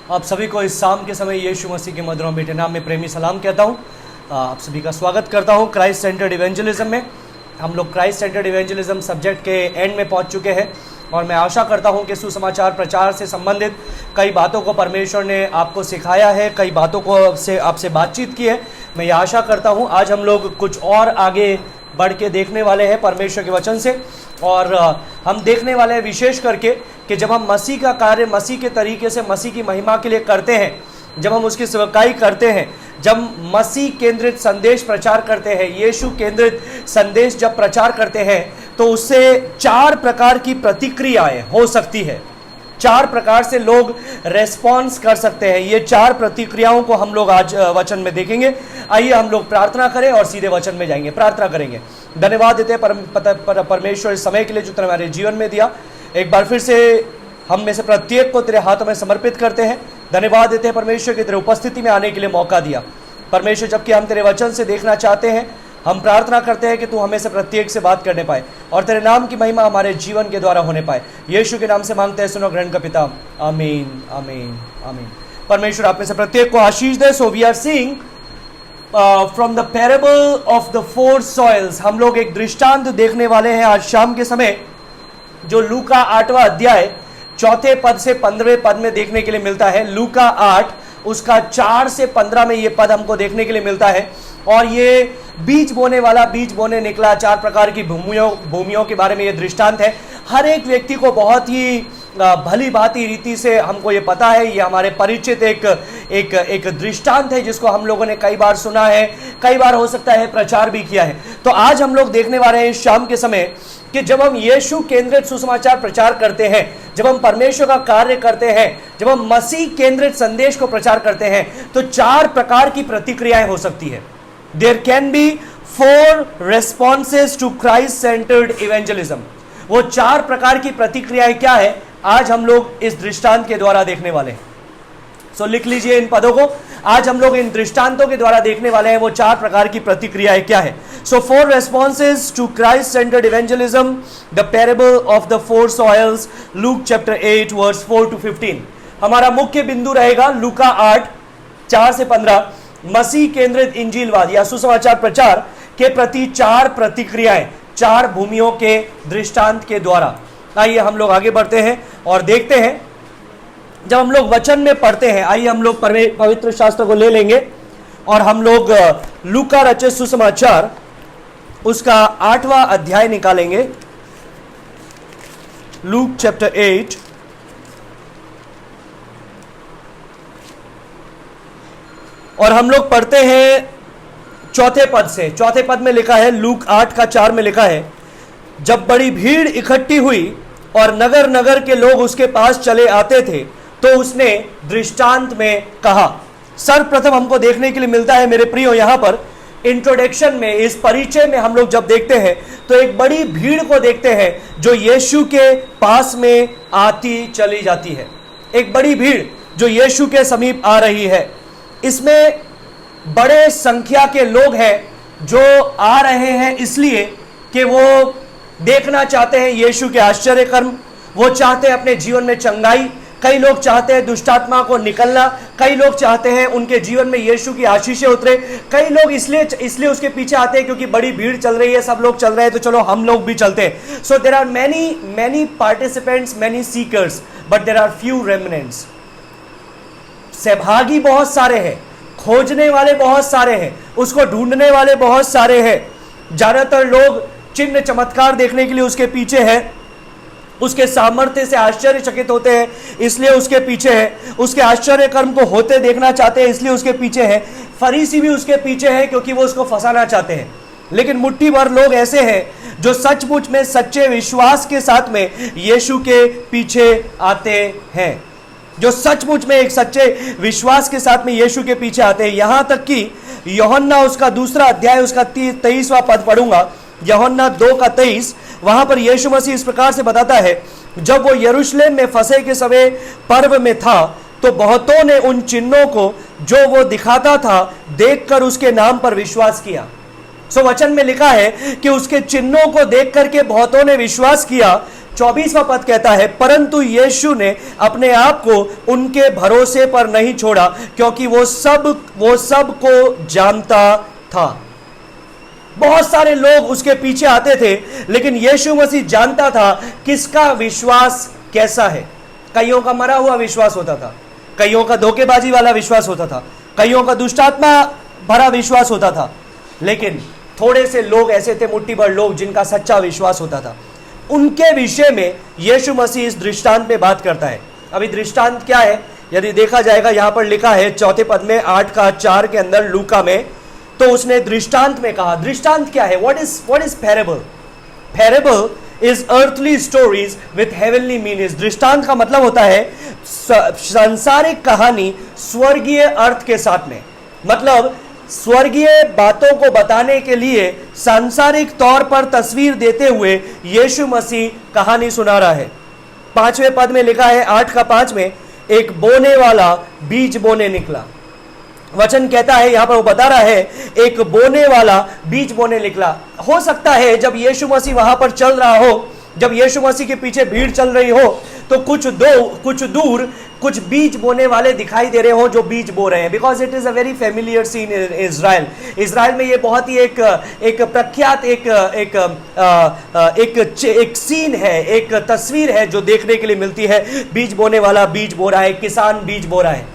आप सभी को इस शाम के समय यीशु मसीह के मधुर बेटे नाम में प्रेमी सलाम कहता हूँ। आप सभी का स्वागत करता हूँ क्राइस्ट सेंटर्ड इवेंजलिज्म में। हम लोग क्राइस्ट सेंटर्ड इवेंजलिज्म सब्जेक्ट के एंड में पहुँच चुके हैं और मैं आशा करता हूँ कि सुसमाचार प्रचार से संबंधित कई बातों को परमेश्वर ने आपको सिखाया है, कई बातों को से आपसे बातचीत की है। मैं ये आशा करता हूँ आज हम लोग कुछ और आगे बढ़ के देखने वाले हैं परमेश्वर के वचन से। और हम देखने वाले हैं विशेष करके कि जब हम मसीह का कार्य मसीह के तरीके से मसीह की महिमा के लिए करते हैं, जब हम उसकी सेवकाई करते हैं, जब मसीह केंद्रित संदेश प्रचार करते हैं, यीशु केंद्रित संदेश जब प्रचार करते हैं, तो उससे 4 प्रकार की प्रतिक्रियाएं हो सकती है। 4 प्रकार से लोग रेस्पॉन्स कर सकते हैं। ये 4 प्रतिक्रियाओं को हम लोग आज वचन में देखेंगे। आइए हम लोग प्रार्थना करें और सीधे वचन में जाएंगे। प्रार्थना करेंगे। धन्यवाद देते हैं परमेश्वर इस समय के लिए जो तूने हमारे जीवन में दिया। एक बार फिर से हम में से प्रत्येक को तेरे हाथों में समर्पित करते हैं। धन्यवाद देते हैं परमेश्वर की तेरे उपस्थिति में आने के लिए मौका दिया। परमेश्वर जबकि हम तेरे वचन से देखना चाहते हैं, हम प्रार्थना करते हैं कि तू हमें से प्रत्येक से बात करने पाए और तेरे नाम की महिमा हमारे जीवन के द्वारा होने पाए। यीशु के नाम से मांगते हैं, सुनो ग्रहण का पिता। आमीन आमीन आमीन। परमेश्वर आप में से प्रत्येक को आशीष दे। So we are seeing from the parable of the 4 soils. हम लोग एक दृष्टांत देखने वाले हैं आज शाम के समय, जो लूका 8वां अध्याय 4 पद से 15वें पद में देखने के लिए मिलता है। लूका 8 उसका 4 से 15 में ये पद हमको देखने के लिए मिलता है। और ये बीज बोने वाला बीज बोने निकला, 4 प्रकार की भूमियों के बारे में ये दृष्टांत है। हर एक व्यक्ति को बहुत ही भली भांति रीति से हमको ये पता है। ये हमारे परिचित एक दृष्टांत है जिसको हम लोगों ने कई बार सुना है, कई बार हो सकता है प्रचार भी किया है। तो आज हम लोग देखने वाले हैं शाम के समय कि जब हम यीशु केंद्रित सुसमाचार प्रचार करते हैं, जब हम परमेश्वर का कार्य करते हैं, जब हम मसीह केंद्रित संदेश को प्रचार करते हैं, तो 4 प्रकार की प्रतिक्रियाएं हो सकती है। There can be 4 responses to Christ-centered evangelism। वो 4 प्रकार की प्रतिक्रियाएं क्या है, आज हम लोग इस दृष्टांत के द्वारा देखने वाले हैं। सो लिख लीजिए इन पदों को। आज हम लोग इन दृष्टांतों के द्वारा देखने वाले हैं वो 4 प्रकार की प्रतिक्रियाएं क्या है। सो 4 responses to Christ-centered evangelism, the parable of the 4 soils, Luke chapter 8 verse 4 to 15। हमारा मुख्य बिंदु रहेगा लूका 8 4 से 15, मसीह केंद्रित इंजीलवाद या सुसमाचार प्रचार के प्रति 4 प्रतिक्रियाएं, 4 भूमियों के दृष्टांत के द्वारा। आइए हम लोग आगे बढ़ते हैं और देखते हैं। जब हम लोग वचन में पढ़ते हैं, आइए हम लोग पवित्र शास्त्र को ले लेंगे और हम लोग लूका रचित सुसमाचार उसका 8वां अध्याय निकालेंगे। लूक चैप्टर 8 और हम लोग पढ़ते हैं 4 पद से। 4 पद में लिखा है, लूक 8 का 4 में लिखा है, जब बड़ी भीड़ इकट्ठी हुई और नगर नगर के लोग उसके पास चले आते थे, तो उसने दृष्टांत में कहा। सर्वप्रथम हमको देखने के लिए मिलता है मेरे प्रियो, यहां पर इंट्रोडक्शन में, इस परिचय में हम लोग जब देखते हैं तो एक बड़ी भीड़ को देखते हैं जो यीशु के पास में आती चली जाती है। एक बड़ी भीड़ जो यीशु के समीप आ रही है। इसमें बड़े संख्या के लोग हैं जो आ रहे हैं इसलिए कि वो देखना चाहते हैं यीशु के आश्चर्य कर्म, वो चाहते हैं अपने जीवन में चंगाई, कई लोग चाहते हैं दुष्टात्मा को निकलना, कई लोग चाहते हैं उनके जीवन में यीशु की आशीषें उतरे, कई लोग इसलिए उसके पीछे आते हैं क्योंकि बड़ी भीड़ चल रही है, सब लोग चल रहे हैं तो चलो हम लोग भी चलते हैं। So there are many participants, many seekers, but there are few remnants. सहभागी बहुत सारे हैं, खोजने वाले बहुत सारे हैं, उसको ढूंढने वाले बहुत सारे हैं। ज्यादातर लोग चिन्ह चमत्कार देखने के लिए उसके पीछे हैं, उसके सामर्थ्य से आश्चर्यचकित होते हैं इसलिए उसके पीछे है, उसके आश्चर्य कर्म को होते देखना चाहते हैं इसलिए उसके पीछे है। फरीसी भी उसके पीछे है क्योंकि वो उसको फंसाना चाहते हैं। लेकिन मुट्ठी भर लोग ऐसे हैं जो सचमुच में सच्चे विश्वास के साथ में यीशु के पीछे आते हैं, जो सचमुच में एक सच्चे विश्वास के साथ में यीशु के पीछे आते हैं। यहां तक कि यूहन्ना उसका 2 अध्याय उसका 23वां पद पढ़ूंगा, यूहन्ना 2 का 23। वहां पर यीशु मसीह इस प्रकार से बताता है, जब वो यरूशलेम में फंसे के समय पर्व में था तो बहुतों ने उन चिन्हों को जो वो दिखाता था देखकर उसके नाम पर विश्वास किया। सो वचन में लिखा है कि उसके चिन्हों को देख करके बहुतों ने विश्वास किया 24वां पद कहता है, परंतु यीशु ने अपने आप को उनके भरोसे पर नहीं छोड़ा, क्योंकि वो सब को जानता था। बहुत सारे लोग उसके पीछे आते थे, लेकिन यीशु मसीह जानता था किसका विश्वास कैसा है। कईयों का मरा हुआ विश्वास होता था, कईयों का धोखेबाजी वाला विश्वास होता था, कईयों का दुष्टात्मा भरा विश्वास होता था, लेकिन थोड़े से लोग ऐसे थे, मुट्ठी भर लोग, जिनका सच्चा विश्वास होता था। उनके विषय में यीशु मसीह इस दृष्टांत में बात करता है। अभी दृष्टांत क्या है यदि देखा जाएगा, यहां पर लिखा है 4 पद में 8:4 के अंदर लूका में, तो उसने दृष्टांत में कहा। दृष्टांत क्या है? What is parable? Parable is earthly stories with heavenly meanings. दृष्टांत का मतलब होता है सांसारिक कहानी स्वर्गीय अर्थ के साथ में। मतलब स्वर्गीय बातों को बताने के लिए सांसारिक तौर पर तस्वीर देते हुए यीशु मसीह कहानी सुना रहा है। 5वें पद में लिखा है 8:5 में, एक बोने वाला बीज बोने निकला। वचन कहता है, यहां पर वो बता रहा है, एक बोने वाला बीज बोने निकला। हो सकता है जब यीशु मसीह वहां पर चल रहा हो, जब यीशु मसीह के पीछे भीड़ चल रही हो, तो कुछ दूर कुछ बीज बोने वाले दिखाई दे रहे हो जो बीज बो रहे हैं। Because it is a very familiar seen in Israel. Israel में ये बहुत ही एक प्रख्यात एक सीन है, एक तस्वीर है जो देखने के लिए मिलती है। बीज बोने वाला बीज बो रहा है, किसान बीज बो रहा है।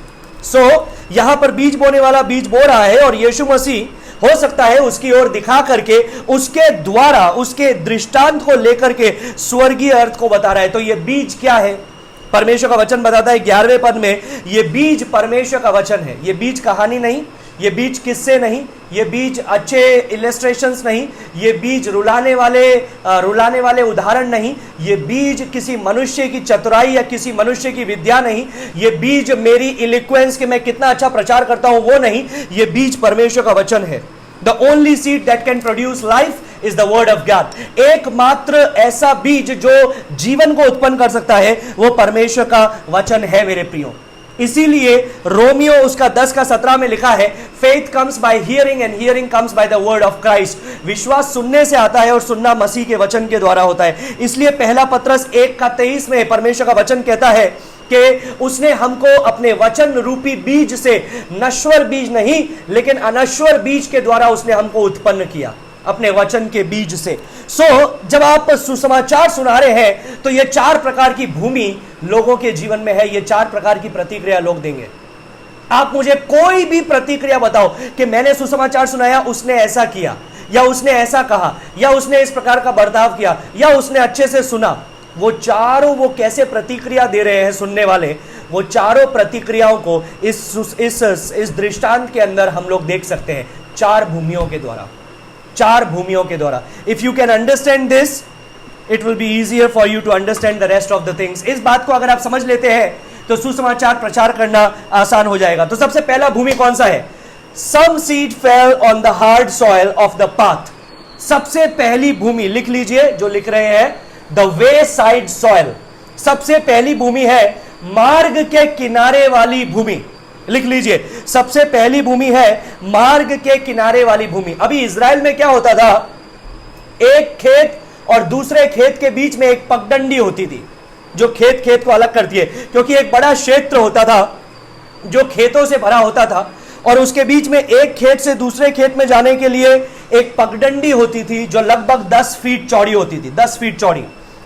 यहां पर बीज बोने वाला बीज बो रहा है, और यीशु मसीह हो सकता है उसकी ओर दिखा करके उसके द्वारा, उसके दृष्टांत को लेकर के स्वर्गीय अर्थ को बता रहा है। तो ये बीज क्या है? परमेश्वर का वचन बताता है 11वें पद में, ये बीज परमेश्वर का वचन है। ये बीज कहानी नहीं, ये बीज किस्से नहीं, ये बीज अच्छे इलस्ट्रेशंस नहीं, ये बीज रुलाने वाले उदाहरण नहीं, ये बीज किसी मनुष्य की चतुराई या किसी मनुष्य की विद्या नहीं, ये बीज मेरी इलोक्वेंस के मैं कितना अच्छा प्रचार करता हूं वो नहीं, ये बीज परमेश्वर का वचन है। The only seed that can produce life is the word of God. एकमात्र ऐसा बीज जो जीवन को उत्पन्न कर सकता है वो परमेश्वर का वचन है मेरे प्रियो। इसीलिए रोमियो उसका 10:17 में लिखा है, faith comes by hearing and hearing comes by the word of Christ. विश्वास सुनने से आता है और सुनना मसीह के वचन के द्वारा होता है। इसलिए पहला पत्रस 1:23 में परमेश्वर का वचन कहता है कि उसने हमको अपने वचन रूपी बीज से, नश्वर बीज नहीं लेकिन अनश्वर बीज के द्वारा उसने हमको उत्पन्न किया, अपने वचन के बीज से। जब आप सुसमाचार सुना रहे हैं तो ये 4 प्रकार की भूमि लोगों के जीवन में है, ये 4 प्रकार की प्रतिक्रिया लोग देंगे। आप मुझे कोई भी प्रतिक्रिया बताओ कि मैंने सुसमाचार सुनाया, उसने ऐसा किया या उसने ऐसा कहा या उसने इस प्रकार का बर्ताव किया या उसने अच्छे से सुना। वो चारों वो कैसे प्रतिक्रिया दे रहे हैं सुनने वाले, वो चारों प्रतिक्रियाओं को इस दृष्टांत के अंदर हम लोग देख सकते हैं 4 भूमियों के द्वारा, 4 भूमियों के द्वारा। If you can understand this, it will be easier for you to understand the rest of the things. इस बात को अगर आप समझ लेते हैं तो सुसमाचार प्रचार करना आसान हो जाएगा। तो सबसे पहला भूमि कौन सा है? Some seed fell on the hard soil of the path. सबसे पहली भूमि लिख लीजिए, जो लिख रहे हैं, द वे साइड सॉइल। सबसे पहली भूमि है मार्ग के किनारे वाली भूमि। लिख लीजिए, सबसे पहली भूमि है मार्ग के किनारे वाली भूमि। अभी इजराइल में क्या होता था, एक खेत और दूसरे खेत के बीच में एक पगडंडी होती थी जो खेत को अलग करती है, क्योंकि एक बड़ा क्षेत्र होता था जो खेतों से भरा होता था, और उसके बीच में एक खेत से दूसरे खेत में जाने के लिए एक पगडंडी होती थी जो लगभग 10 फीट चौड़ी होती थी, 10 फीट चौड़ी,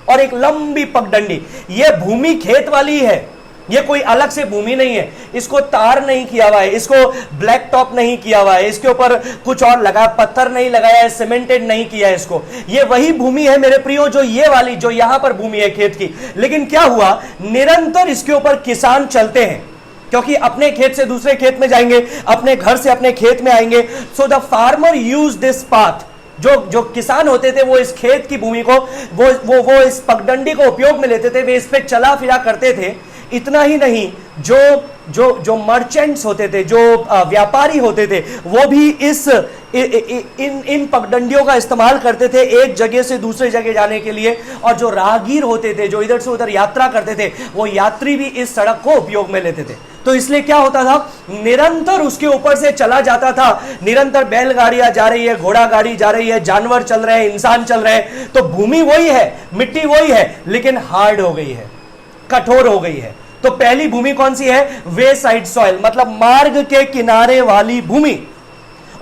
और एक लंबी पगडंडी। यह भूमि खेत वाली है, ये कोई अलग से भूमि नहीं है, इसको तार नहीं किया हुआ है, इसको ब्लैक टॉप नहीं किया हुआ है, इसके ऊपर कुछ और लगा, पत्थर नहीं लगाया है, सीमेंटेड नहीं किया है इसको। ये वही भूमि है मेरे प्रियो जो ये वाली, जो यहां पर भूमि है खेत की। लेकिन क्या हुआ, निरंतर इसके ऊपर किसान चलते हैं, क्योंकि अपने खेत से दूसरे खेत में जाएंगे, अपने घर से अपने खेत में आएंगे। So the farmer use this path. जो किसान होते थे वो इस खेत की भूमि को, वो इस पगडंडी को उपयोग में लेते थे, वे इस पे चला फिरा करते थे। इतना ही नहीं, जो मर्चेंट्स होते थे, जो व्यापारी होते थे, वो भी इन पगडंडियों का इस्तेमाल करते थे एक जगह से दूसरे जगह जाने के लिए, और जो राहगीर होते थे, जो इधर से उधर यात्रा करते थे, वो यात्री भी इस सड़क को उपयोग में लेते थे। तो इसलिए क्या होता था, निरंतर उसके ऊपर से चला जाता था, निरंतर बैलगाड़ियां जा रही है, घोड़ा गाड़ी जा रही है, जानवर चल रहे हैं, इंसान चल रहे हैं। तो भूमि वही है, मिट्टी वही है, लेकिन हार्ड हो गई है, कठोर हो गई है। तो पहली भूमि कौन सी है, वे साइड सॉइल, मतलब मार्ग के किनारे वाली भूमि,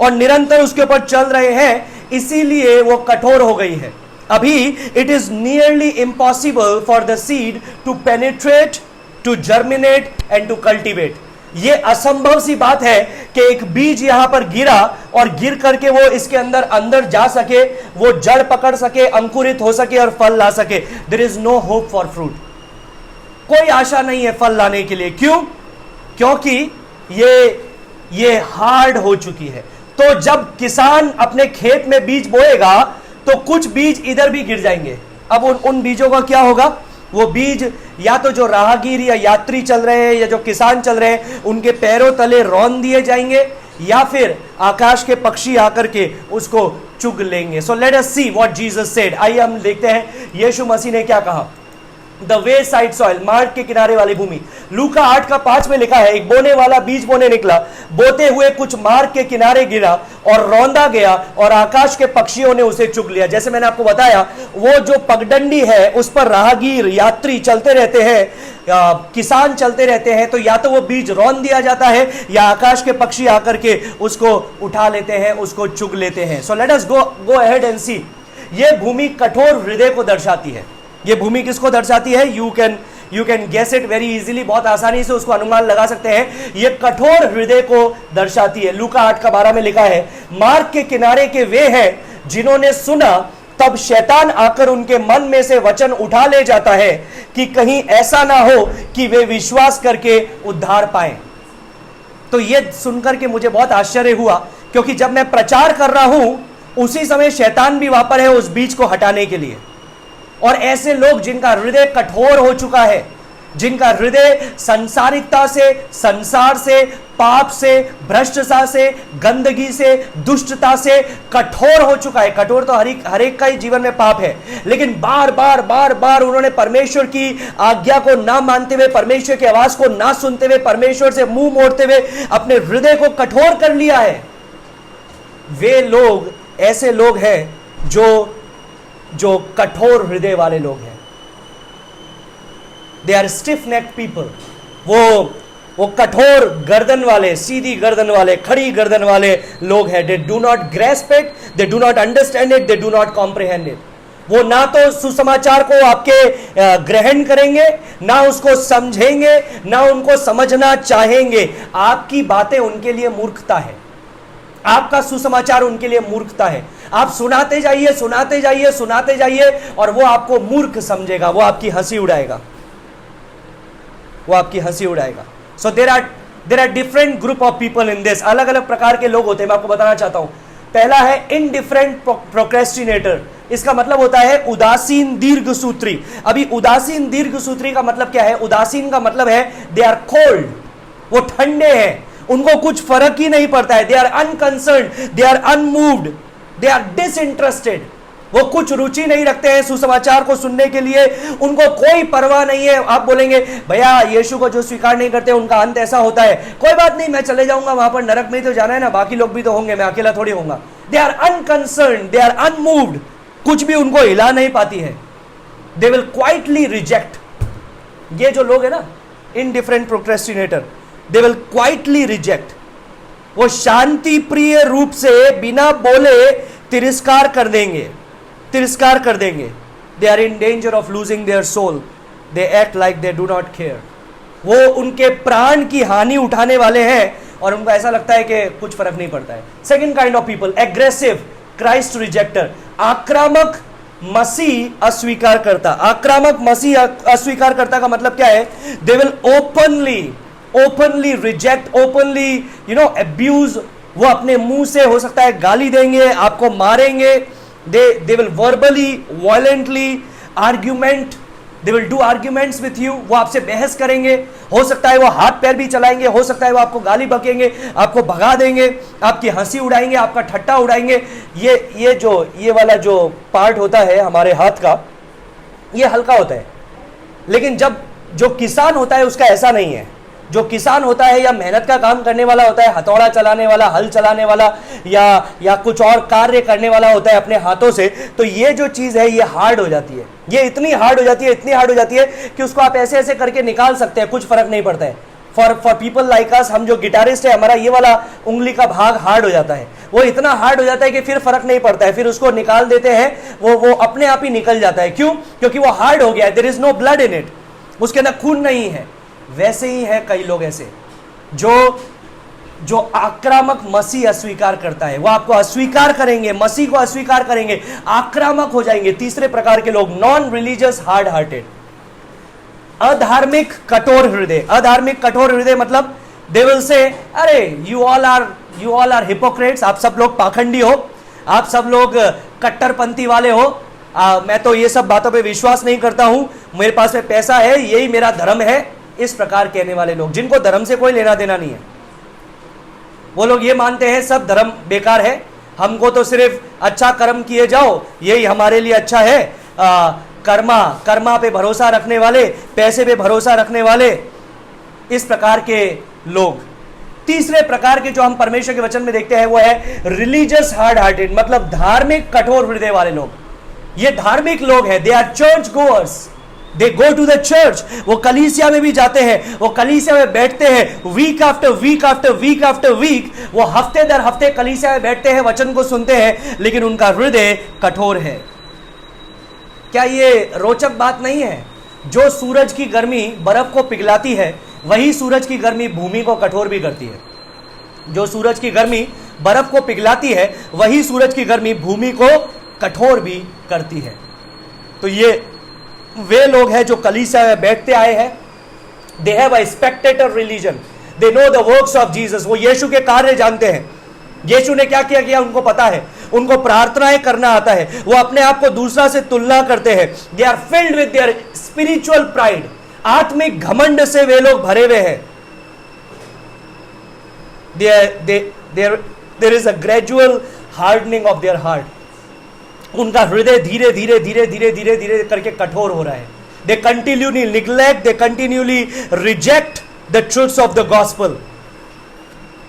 और निरंतर उसके ऊपर चल रहे हैं, इसीलिए वो कठोर हो गई है। अभी it is nearly impossible for the seed to penetrate, to germinate and to cultivate. ये असंभव सी बात है कि एक बीज यहां पर गिरा और गिर करके वो इसके अंदर अंदर जा सके, वो जड़ पकड़ सके, अंकुरित हो सके और फल ला सके। There is no hope for fruit, कोई आशा नहीं है फल लाने के लिए। क्यों? क्योंकि ये हार्ड हो चुकी है। तो जब किसान अपने खेत में बीज बोएगा तो कुछ बीज इधर भी गिर जाएंगे। अब उन बीजों का क्या होगा, वो बीज या तो जो राहगीर या यात्री चल रहे हैं या जो किसान चल रहे हैं उनके पैरों तले रौंद दिए जाएंगे, या फिर आकाश के पक्षी आकर के उसको चुग लेंगे। सो let us see what Jesus said. आइए हम देखते हैं यीशु मसीह ने क्या कहा। द वे साइड सॉइल, मार्ग के किनारे वाली भूमि। लूका 8:5 में लिखा है, एक बोने वाला बीज बोने निकला, बोते हुए कुछ मार्ग के किनारे गिरा और रौंदा गया और आकाश के पक्षियों ने उसे चुग लिया। जैसे मैंने आपको बताया, वो जो पगडंडी है उस पर राहगीर यात्री चलते रहते हैं, किसान चलते रहते हैं, तो या तो वो बीज रौंद दिया जाता है या आकाश के पक्षी आकर के उसको उठा लेते हैं, उसको चुग लेते हैं। So let us go ahead and see. ये भूमि कठोर हृदय को दर्शाती है। ये भूमि किसको दर्शाती है? You can guess it very easily, बहुत आसानी से उसको अनुमान लगा सकते हैं। ये कठोर हृदय को दर्शाती है। लूका 8:12 में लिखा है, मार्ग के किनारे के वे हैं जिन्होंने सुना, तब शैतान आकर उनके मन में से वचन उठा ले जाता है कि कहीं ऐसा ना हो कि वे विश्वास करके उद्धार पाएं। तो ये सुनकर के मुझे बहुत आश्चर्य हुआ, क्योंकि जब मैं प्रचार कर रहा हूं उसी समय शैतान भी वहां पर है उस बीज को हटाने के लिए। और ऐसे लोग जिनका हृदय कठोर हो चुका है, जिनका हृदय संसारिकता से, संसार से, पाप से, भ्रष्टता से, गंदगी से, दुष्टता से कठोर हो चुका है। कठोर तो हर एक का ही जीवन में पाप है, लेकिन बार बार उन्होंने परमेश्वर की आज्ञा को ना मानते हुए, परमेश्वर की आवाज को ना सुनते हुए, परमेश्वर से मुंह मोड़ते हुए अपने हृदय को कठोर कर लिया है। वे लोग ऐसे लोग हैं जो कठोर हृदय वाले लोग हैं। They are stiff neck people. वो कठोर गर्दन वाले, सीधी गर्दन वाले, खड़ी गर्दन वाले लोग हैं। दे do not grasp it, they do not understand it, they do not comprehend it. वो ना तो सुसमाचार को आपके ग्रहण करेंगे, ना उसको समझेंगे, ना उनको समझना चाहेंगे। आपकी बातें उनके लिए मूर्खता है, आपका सुसमाचार उनके लिए मूर्खता है। आप सुनाते जाइए, सुनाते जाइए, सुनाते जाइए, और वो आपको मूर्ख समझेगा, वो आपकी हंसी उड़ाएगा, वो आपकी हंसी उड़ाएगा। So there are different group of people in this. अलग अलग प्रकार के लोग होते हैं, मैं आपको बताना चाहता हूं। पहला है इनडिफरेंट प्रोक्रेस्टिनेटर। इसका मतलब होता है उदासीन दीर्घसूत्री। अभी उदासीन दीर्घसूत्री का मतलब क्या है? उदासीन का मतलब है दे आर कोल्ड, वो ठंडे हैं, उनको कुछ फर्क ही नहीं पड़ता है। They are unconcerned, they are unmoved, they are disinterested. वो कुछ रुचि नहीं रखते हैं सुसमाचार को सुनने के लिए, उनको कोई परवाह नहीं है। आप बोलेंगे भैया यीशु को जो स्वीकार नहीं करते उनका अंत ऐसा होता है, कोई बात नहीं, मैं चले जाऊंगा वहां पर, नरक में तो जाना है ना, बाकी लोग भी तो होंगे, मैं अकेला थोड़ी होऊंगा। They are unconcerned, they are unmoved, कुछ भी उनको हिला नहीं पाती है। They will quietly reject. ये जो लोग है ना indifferent procrastinator, they will quietly reject. वो शांति प्रिय रूप से बिना बोले तिरस्कार कर देंगे, तिरस्कार कर देंगे। They are in danger of losing their soul, they act like they do not care. वो उनके प्राण की हानि उठाने वाले हैं और उनको ऐसा लगता है कि कुछ फर्क नहीं पड़ता है। Second kind of people, aggressive Christ ejector. आक्रामक मसीह अस्वीकार करता। आक्रामक मसीह अस्वीकार करता का मतलब क्या है? They will openly reject, openly abuse. वो अपने मुंह से हो सकता है गाली देंगे, आपको मारेंगे। They will verbally, violently argument, they will do arguments with you, वो आपसे बहस करेंगे, हो सकता है वो हाथ पैर भी चलाएंगे, हो सकता है वो आपको गाली बकेंगे, आपको भगा देंगे, आपकी हंसी उड़ाएंगे, आपका ठट्टा उड़ाएंगे। ये वाला जो पार्ट होता है हमारे हाथ का, ये हल्का होता है, लेकिन जब जो किसान होता है उसका ऐसा नहीं है। जो किसान होता है या मेहनत का काम करने वाला होता है, हथौड़ा चलाने वाला, हल चलाने वाला, या कुछ और कार्य करने वाला होता है अपने हाथों से, तो ये जो चीज है ये हार्ड हो जाती है, ये इतनी हार्ड हो जाती है, इतनी हार्ड हो जाती है कि उसको आप ऐसे ऐसे करके निकाल सकते हैं, कुछ फर्क नहीं पड़ता है। फॉर पीपल लाइक अस, हम जो गिटारिस्ट है, हमारा ये वाला उंगली का भाग हार्ड हो जाता है, वो इतना हार्ड हो जाता है कि फिर फर्क नहीं पड़ता है, फिर उसको निकाल देते हैं, वो अपने आप ही निकल जाता है। क्यों? क्योंकि वो हार्ड हो गया है, there is no blood in it, उसके अंदर खून नहीं है। वैसे ही है कई लोग ऐसे जो आक्रामक मसीह अस्वीकार करता है, वो आपको अस्वीकार करेंगे, मसीह को अस्वीकार करेंगे, आक्रामक हो जाएंगे। तीसरे प्रकार के लोग, नॉन रिलीजियस हार्ड हार्टेड, अधार्मिक कठोर हृदय। अधार्मिक कठोर हृदय मतलब दे विल से, अरे यू ऑल आर हिपोक्रेट्स, आप सब लोग पाखंडी हो, आप सब लोग कट्टरपंथी वाले हो, मैं तो ये सब बातों पे विश्वास नहीं करता हूं, मेरे पास में पैसा है, यही मेरा धर्म है। इस प्रकार कहने वाले लोग, जिनको धर्म से कोई लेना देना नहीं है, वो लोग ये मानते हैं सब धर्म बेकार है, हमको तो सिर्फ अच्छा कर्म किए जाओ, यही हमारे लिए अच्छा है। कर्मा पे भरोसा रखने वाले, पैसे पे भरोसा रखने वाले, इस प्रकार के लोग। तीसरे प्रकार के जो हम परमेश्वर के वचन में देखते हैं वो है रिलीजियस हार्ड हार्टेड, मतलब धार्मिक कठोर हृदय वाले लोग। ये धार्मिक लोग हैं, they are church goers, they go to the church, वो कलीसिया में भी जाते हैं, वो कलीसिया में बैठते हैं, week after week after week after week, वो हफ्ते दर हफ्ते कलीसिया में बैठते हैं, वचन को सुनते हैं, लेकिन उनका हृदय कठोर है। क्या ये रोचक बात नहीं है? जो सूरज की गर्मी बर्फ को पिघलाती है, वही सूरज की गर्मी भूमि को कठोर भी करती है। जो सूरज की गर्मी बर्फ को पिघलाती है, वही सूरज की गर्मी भूमि को कठोर भी करती है। तो ये वे लोग हैं जो कलीसिया में बैठते आए हैं, they have a Spectator religion, they know the works of Jesus, वो यीशु के कार्य जानते हैं, यीशु ने क्या किया किया उनको पता है, उनको प्रार्थनाएं करना आता है, वो अपने आप को दूसरा से तुलना करते हैं। They are filled with their spiritual pride, आत्मिक घमंड से वे लोग भरे हुए हैं। There is a gradual hardening of their heart, उनका हृदय धीरे धीरे धीरे धीरे धीरे धीरे करके कठोर हो रहा है। They continuously neglect, they continuously reject the truths of the gospel.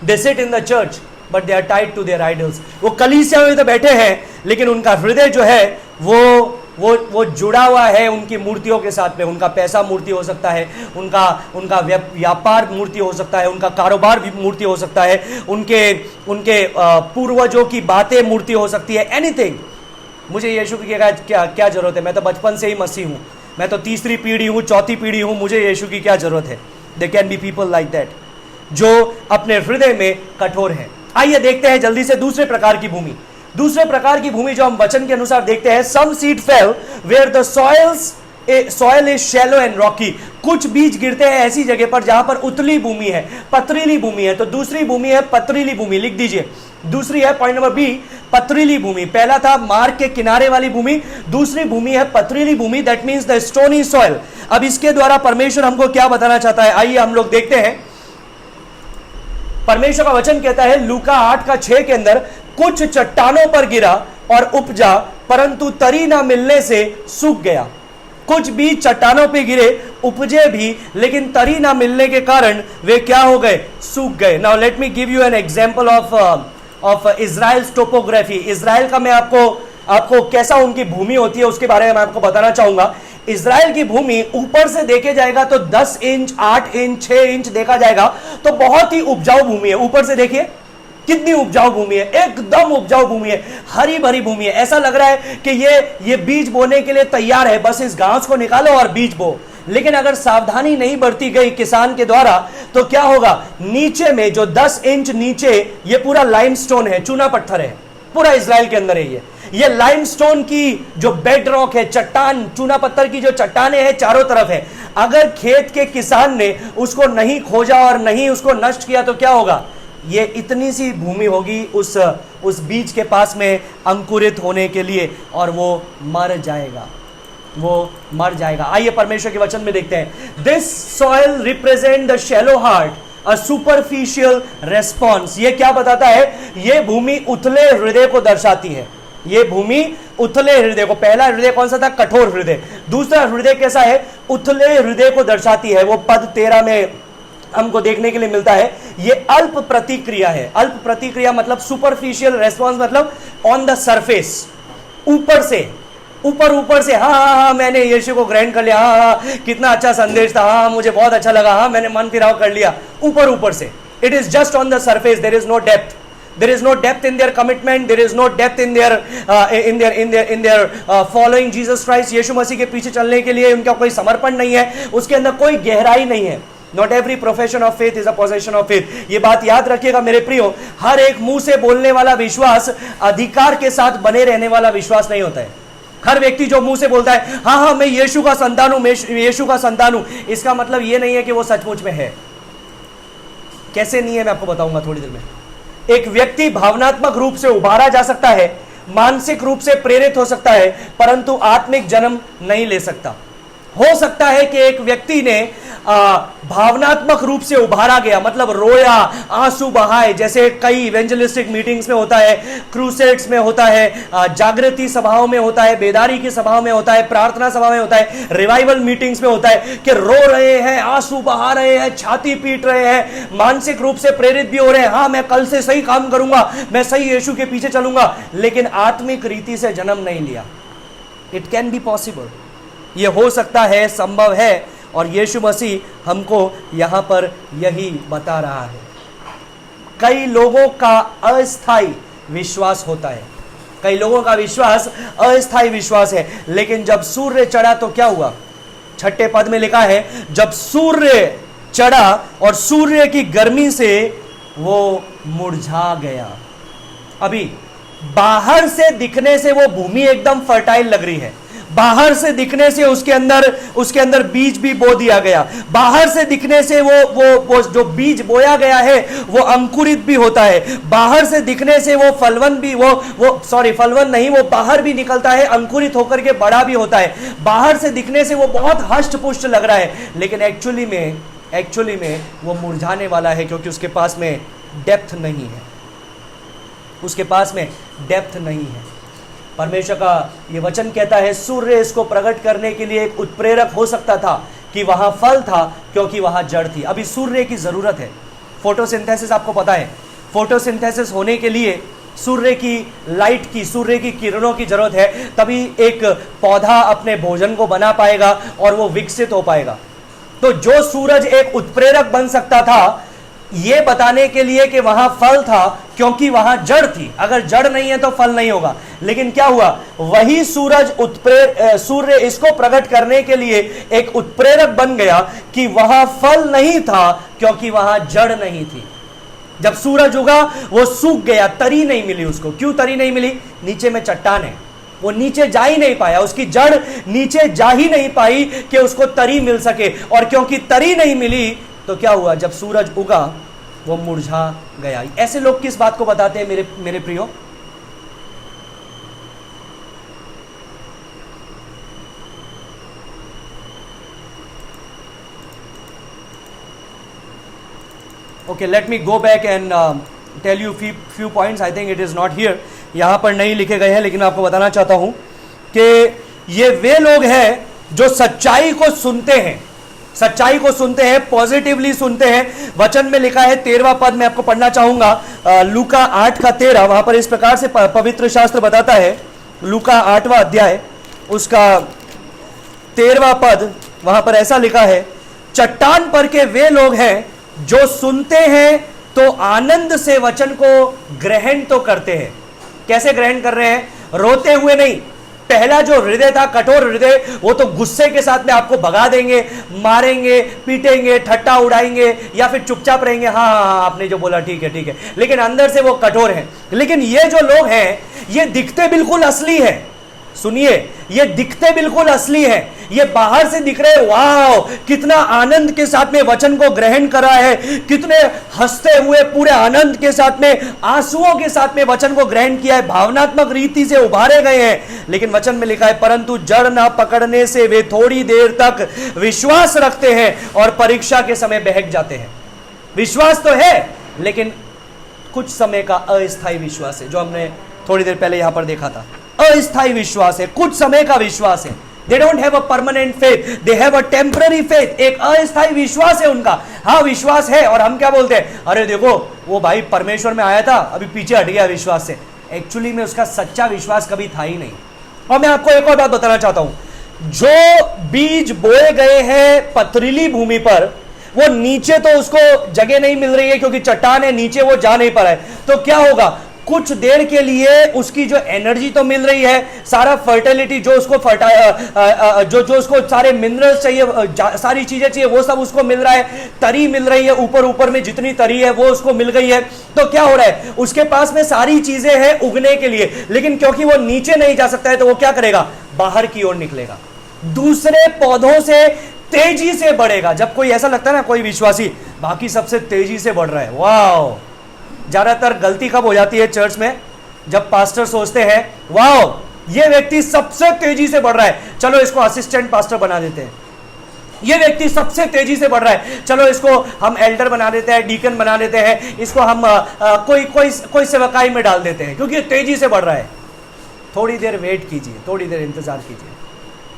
They sit in the church but they are tied to their idols. वो कलीसिया में तो बैठे हैं, लेकिन उनका हृदय जो है वो जुड़ा हुआ है उनकी मूर्तियों के साथ में। उनका पैसा मूर्ति हो सकता है, उनका व्यापार मूर्ति हो सकता है, उनका कारोबार भी मूर्ति हो सकता है, उनके पूर्वजों की बातें मूर्ति हो सकती है, एनीथिंग। मुझे यीशु की क्या जरूरत है? मैं तो बचपन से ही मसीह हूँ, मैं तो तीसरी पीढ़ी हूँ, चौथी पीढ़ी हूँ, मुझे यीशु की क्या जरूरत है? They can be people like that, जो अपने हृदय में कठोर है। आइए देखते हैं जल्दी से दूसरे प्रकार की भूमि। दूसरे प्रकार की भूमि जो हम वचन के अनुसार देखते हैं, some seed fell where the soil is shallow and rocky. कुछ बीज गिरते हैं ऐसी जगह पर जहां पर उतली भूमि है, पथरीली भूमि है। तो दूसरी भूमि है पथरीली भूमि, लिख दीजिए। दूसरी है पॉइंट नंबर बी, पथरीली भूमि। पहला था मार्ग के किनारे वाली भूमि, दूसरी भूमि है पथरीली भूमि, that means the stony soil. अब इसके द्वारा परमेश्वर हमको क्या बताना चाहता है, आइए हम लोग देखते हैं। परमेश्वर का वचन कहता है लूका 8:6 के अंदर, कुछ चट्टानों पर गिरा और उपजा, परंतु तरी ना मिलने से सूख गया। कुछ बीज चट्टानों पे गिरे, उपजे भी, लेकिन तरी ना मिलने के कारण वे क्या हो गए? सूख गए। Now let me give you an example of Israel's topography. Israel का मैं आपको कैसा उनकी भूमि होती है उसके बारे में मैं आपको बताना चाहूंगा। इजराइल की भूमि ऊपर से देखे जाएगा तो 10 इंच, 8 इंच, 6 इंच देखा जाएगा तो बहुत ही उपजाऊ भूमि है। ऊपर से देखिए कितनी उपजाऊ भूमि है, एकदम उपजाऊ भूमि है, हरी भरी भूमि है। ऐसा लग रहा है कि ये बीज बोने के लिए तैयार है, बस इस घास को निकालो और बीज बो। लेकिन अगर सावधानी नहीं बरती गई किसान के द्वारा तो क्या होगा? नीचे में जो 10 इंच नीचे ये पूरा लाइमस्टोन है, चूना पत्थर है, पूरा इजराइल के अंदर है ये लाइमस्टोन की जो बेड रॉक है, चट्टान, चूना पत्थर की जो चट्टाने हैं चारों तरफ है। अगर खेत के किसान ने उसको नहीं खोजा और नहीं उसको नष्ट किया तो क्या होगा? ये इतनी सी भूमि होगी उस बीज के पास में अंकुरित होने के लिए और वो मर जाएगा। वो मर जाएगा। आइए परमेश्वर के वचन में देखते हैं। This soil represent the shallow heart, a superficial response. ये क्या बताता है? ये भूमि उथले हृदय को दर्शाती है। ये भूमि उथले हृदय को, पहला हृदय कौन सा था? कठोर हृदय। दूसरा हृदय कैसा है? उथले हृदय को दर्शाती है। वो पद 13 में हमको देखने के लिए मिलता है। ये अल्प प्रतिक्रिया है। अल्प प्रतिक्रिया मतलब सुपरफिशियल रेस्पॉन्स, मतलब ऑन द सरफेस, ऊपर से, ऊपर से, हाँ, मैंने यीशु को ग्रहण कर लिया, हाँ, कितना अच्छा संदेश था, हाँ, मुझे बहुत अच्छा लगा, हाँ, मैंने मन फिराव कर लिया, ऊपर से। It is just on the surface, there is no depth. There is no depth in their commitment. There is no depth in their following Jesus Christ. यीशु मसीह के पीछे चलने के लिए उनका कोई समर्पण नहीं है, उसके अंदर कोई गहराई नहीं है। Not every profession of faith is a possession of faith. ये बात याद रखिएगा मेरे प्रियो। हर एक मुंह से बोलने वाला विश्वास अधिकार के साथ बने रहने वाला विश्वास नहीं होता है। हर व्यक्ति जो मुंह से बोलता है हाँ मैं यीशु का संतान हूं, मैं यीशु का संतान हूं, इसका मतलब ये नहीं है कि वो सचमुच में है। कैसे नहीं है मैं आपको बताऊंगा थोड़ी देर में। एक व्यक्ति भावनात्मक रूप से उभारा जा सकता है, मानसिक रूप से प्रेरित हो सकता है, परंतु आत्मिक जन्म नहीं ले सकता। हो सकता है कि एक व्यक्ति ने भावनात्मक रूप से उभारा गया, मतलब रोया, आंसू बहाए, जैसे कई इवेंजलिस्टिक मीटिंग्स में होता है, क्रूसेड्स में होता है, जागृति सभाओं में होता है, बेदारी की सभाओं में होता है, प्रार्थना सभा में होता है, रिवाइवल मीटिंग्स में होता है कि रो रहे हैं, आंसू बहा रहे हैं, छाती पीट रहे हैं, मानसिक रूप से प्रेरित भी हो रहे हैं, हाँ मैं कल से सही काम करूंगा, मैं सही यीशु के पीछे चलूंगा, लेकिन आत्मिक रीति से जन्म नहीं लिया। इट कैन बी पॉसिबल, ये हो सकता है, संभव है, और यीशु मसीह हमको यहां पर यही बता रहा है। कई लोगों का अस्थायी विश्वास होता है, कई लोगों का विश्वास अस्थायी विश्वास है, लेकिन जब सूर्य चढ़ा तो क्या हुआ? 6 पद में लिखा है जब सूर्य चढ़ा और सूर्य की गर्मी से वो मुरझा गया। अभी बाहर से दिखने से वो भूमि एकदम फर्टाइल लग रही है, बाहर से दिखने से उसके अंदर बीज भी बो दिया गया, बाहर से दिखने से वो जो बीज बोया गया है वो अंकुरित भी होता है, बाहर से दिखने से वो फलवन भी फलवन नहीं, वो बाहर भी निकलता है, अंकुरित होकर के बड़ा भी होता है। बाहर से दिखने से वो बहुत हष्ट पुष्ट लग रहा है, लेकिन एक्चुअली में वो मुरझाने वाला है, क्योंकि उसके पास में डेप्थ नहीं है, उसके पास में डेप्थ नहीं है। परमेश्वर का ये वचन कहता है सूर्य इसको प्रकट करने के लिए एक उत्प्रेरक हो सकता था कि वहां फल था, क्योंकि वहां जड़ थी। अभी सूर्य की जरूरत है, फोटोसिंथेसिस आपको पता है, फोटोसिंथेसिस होने के लिए सूर्य की लाइट की, सूर्य की किरणों की जरूरत है, तभी एक पौधा अपने भोजन को बना पाएगा और वो विकसित हो पाएगा। तो जो सूरज एक उत्प्रेरक बन सकता था ये बताने के लिए कि वहां फल था, क्योंकि वहां जड़ थी, अगर जड़ नहीं है तो फल नहीं होगा। लेकिन क्या हुआ? वही सूर्य इसको प्रकट करने के लिए एक उत्प्रेरक बन गया कि वहां फल नहीं था, क्योंकि वहां जड़ नहीं थी। जब सूरज उगा वो सूख गया, तरी नहीं मिली उसको। क्यों तरी नहीं मिली? नीचे में चट्टान है, वो नीचे जा ही नहीं पाया, उसकी जड़ नीचे जा ही नहीं पाई कि उसको तरी मिल सके, और क्योंकि तरी नहीं मिली तो क्या हुआ? जब सूरज उगा वो मुरझा गया। ऐसे लोग किस बात को बताते हैं मेरे प्रियो? Okay, let me go back and tell you few points. I think it is not here, यहां पर नहीं लिखे गए हैं, लेकिन मैं आपको बताना चाहता हूं कि ये वे लोग हैं जो सच्चाई को सुनते हैं, सच्चाई को सुनते हैं, पॉजिटिवली सुनते हैं। वचन में लिखा है 13वां पद में आपको पढ़ना चाहूंगा, लूका 8 का 13, वहां पर इस प्रकार से पवित्र शास्त्र बताता है, लूका 8वां अध्याय उसका 13वां पद, वहां पर ऐसा लिखा है, चट्टान पर के वे लोग हैं जो सुनते हैं तो आनंद से वचन को ग्रहण तो करते हैं। कैसे ग्रहण कर रहे हैं? रोते हुए नहीं। पहला जो हृदय था, कठोर हृदय, वो तो गुस्से के साथ में आपको भगा देंगे, मारेंगे, पीटेंगे, ठट्टा उड़ाएंगे, या फिर चुपचाप रहेंगे, हाँ आपने जो बोला ठीक है, लेकिन अंदर से वो कठोर है। लेकिन ये जो लोग हैं ये दिखते बिल्कुल असली है, सुनिए, ये दिखते बिल्कुल असली है, ये बाहर से दिख रहे, वाह कितना आनंद के साथ में वचन को ग्रहण करा है, कितने हंसते हुए पूरे आनंद के साथ में, आंसुओं के साथ में वचन को ग्रहण किया है, भावनात्मक रीति से उभारे गए हैं। लेकिन वचन में लिखा है, परंतु जड़ ना पकड़ने से वे थोड़ी देर तक विश्वास रखते हैं और परीक्षा के समय बहक जाते हैं। विश्वास तो है, लेकिन कुछ समय का अस्थायी विश्वास है, जो हमने थोड़ी देर पहले यहां पर देखा था। अस्थायी विश्वास है, कुछ समय का विश्वास है। They don't have a permanent faith, they have a temporary faith। एक अस्थायी विश्वास है उनका। हाँ विश्वास है, और हम क्या बोलते हैं, अरे देखो वो भाई परमेश्वर में आया था, अभी पीछे हट गया विश्वास से। एक्चुअली में उसका सच्चा विश्वास कभी था ही नहीं। और मैं आपको एक और बात बताना चाहता हूं, जो बीज बोए गए हैं पथरीली भूमि पर, वो नीचे तो उसको जगह नहीं मिल रही है क्योंकि चट्टान है, नीचे वो जा नहीं पा रहा है, तो क्या होगा, कुछ देर के लिए उसकी जो एनर्जी तो मिल रही है, सारा फर्टिलिटी जो उसको जो उसको सारे मिनरल्स चाहिए, सारी चीजें चाहिए, वो सब उसको मिल रहा है, तरी मिल रही है, ऊपर में जितनी तरी है वो उसको मिल गई है। तो क्या हो रहा है, उसके पास में सारी चीजें हैं उगने के लिए, लेकिन क्योंकि वो नीचे नहीं जा सकता है तो वो क्या करेगा, बाहर की ओर निकलेगा, दूसरे पौधों से तेजी से बढ़ेगा। जब कोई ऐसा लगता है ना, कोई विश्वासी बाकी सबसे तेजी से बढ़ रहा है, वाह। ज्यादातर गलती कब हो जाती है चर्च में, जब पास्टर सोचते हैं वाह ये व्यक्ति सबसे तेजी से बढ़ रहा है, चलो इसको असिस्टेंट पास्टर बना देते हैं। ये व्यक्ति सबसे तेजी से बढ़ रहा है, चलो इसको हम एल्डर बना देते हैं, डीकन बना देते हैं, इसको हम कोई सेवकाई में डाल देते हैं, क्योंकि ये तेजी से बढ़ रहा है। थोड़ी देर वेट कीजिए, थोड़ी देर इंतजार कीजिए,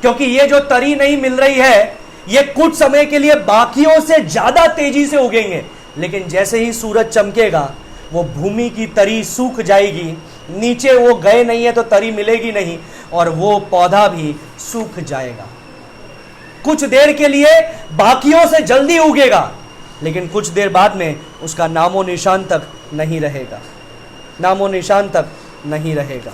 क्योंकि ये जो तरी नहीं मिल रही है, ये कुछ समय के लिए बाकियों से ज्यादा तेजी से उगेंगे, लेकिन जैसे ही सूरज चमकेगा वो भूमि की तरी सूख जाएगी, नीचे वो गए नहीं है तो तरी मिलेगी नहीं, और वो पौधा भी सूख जाएगा। कुछ देर के लिए बाकियों से जल्दी उगेगा, लेकिन कुछ देर बाद में उसका नामो निशान तक नहीं रहेगा, नामो निशान तक नहीं रहेगा।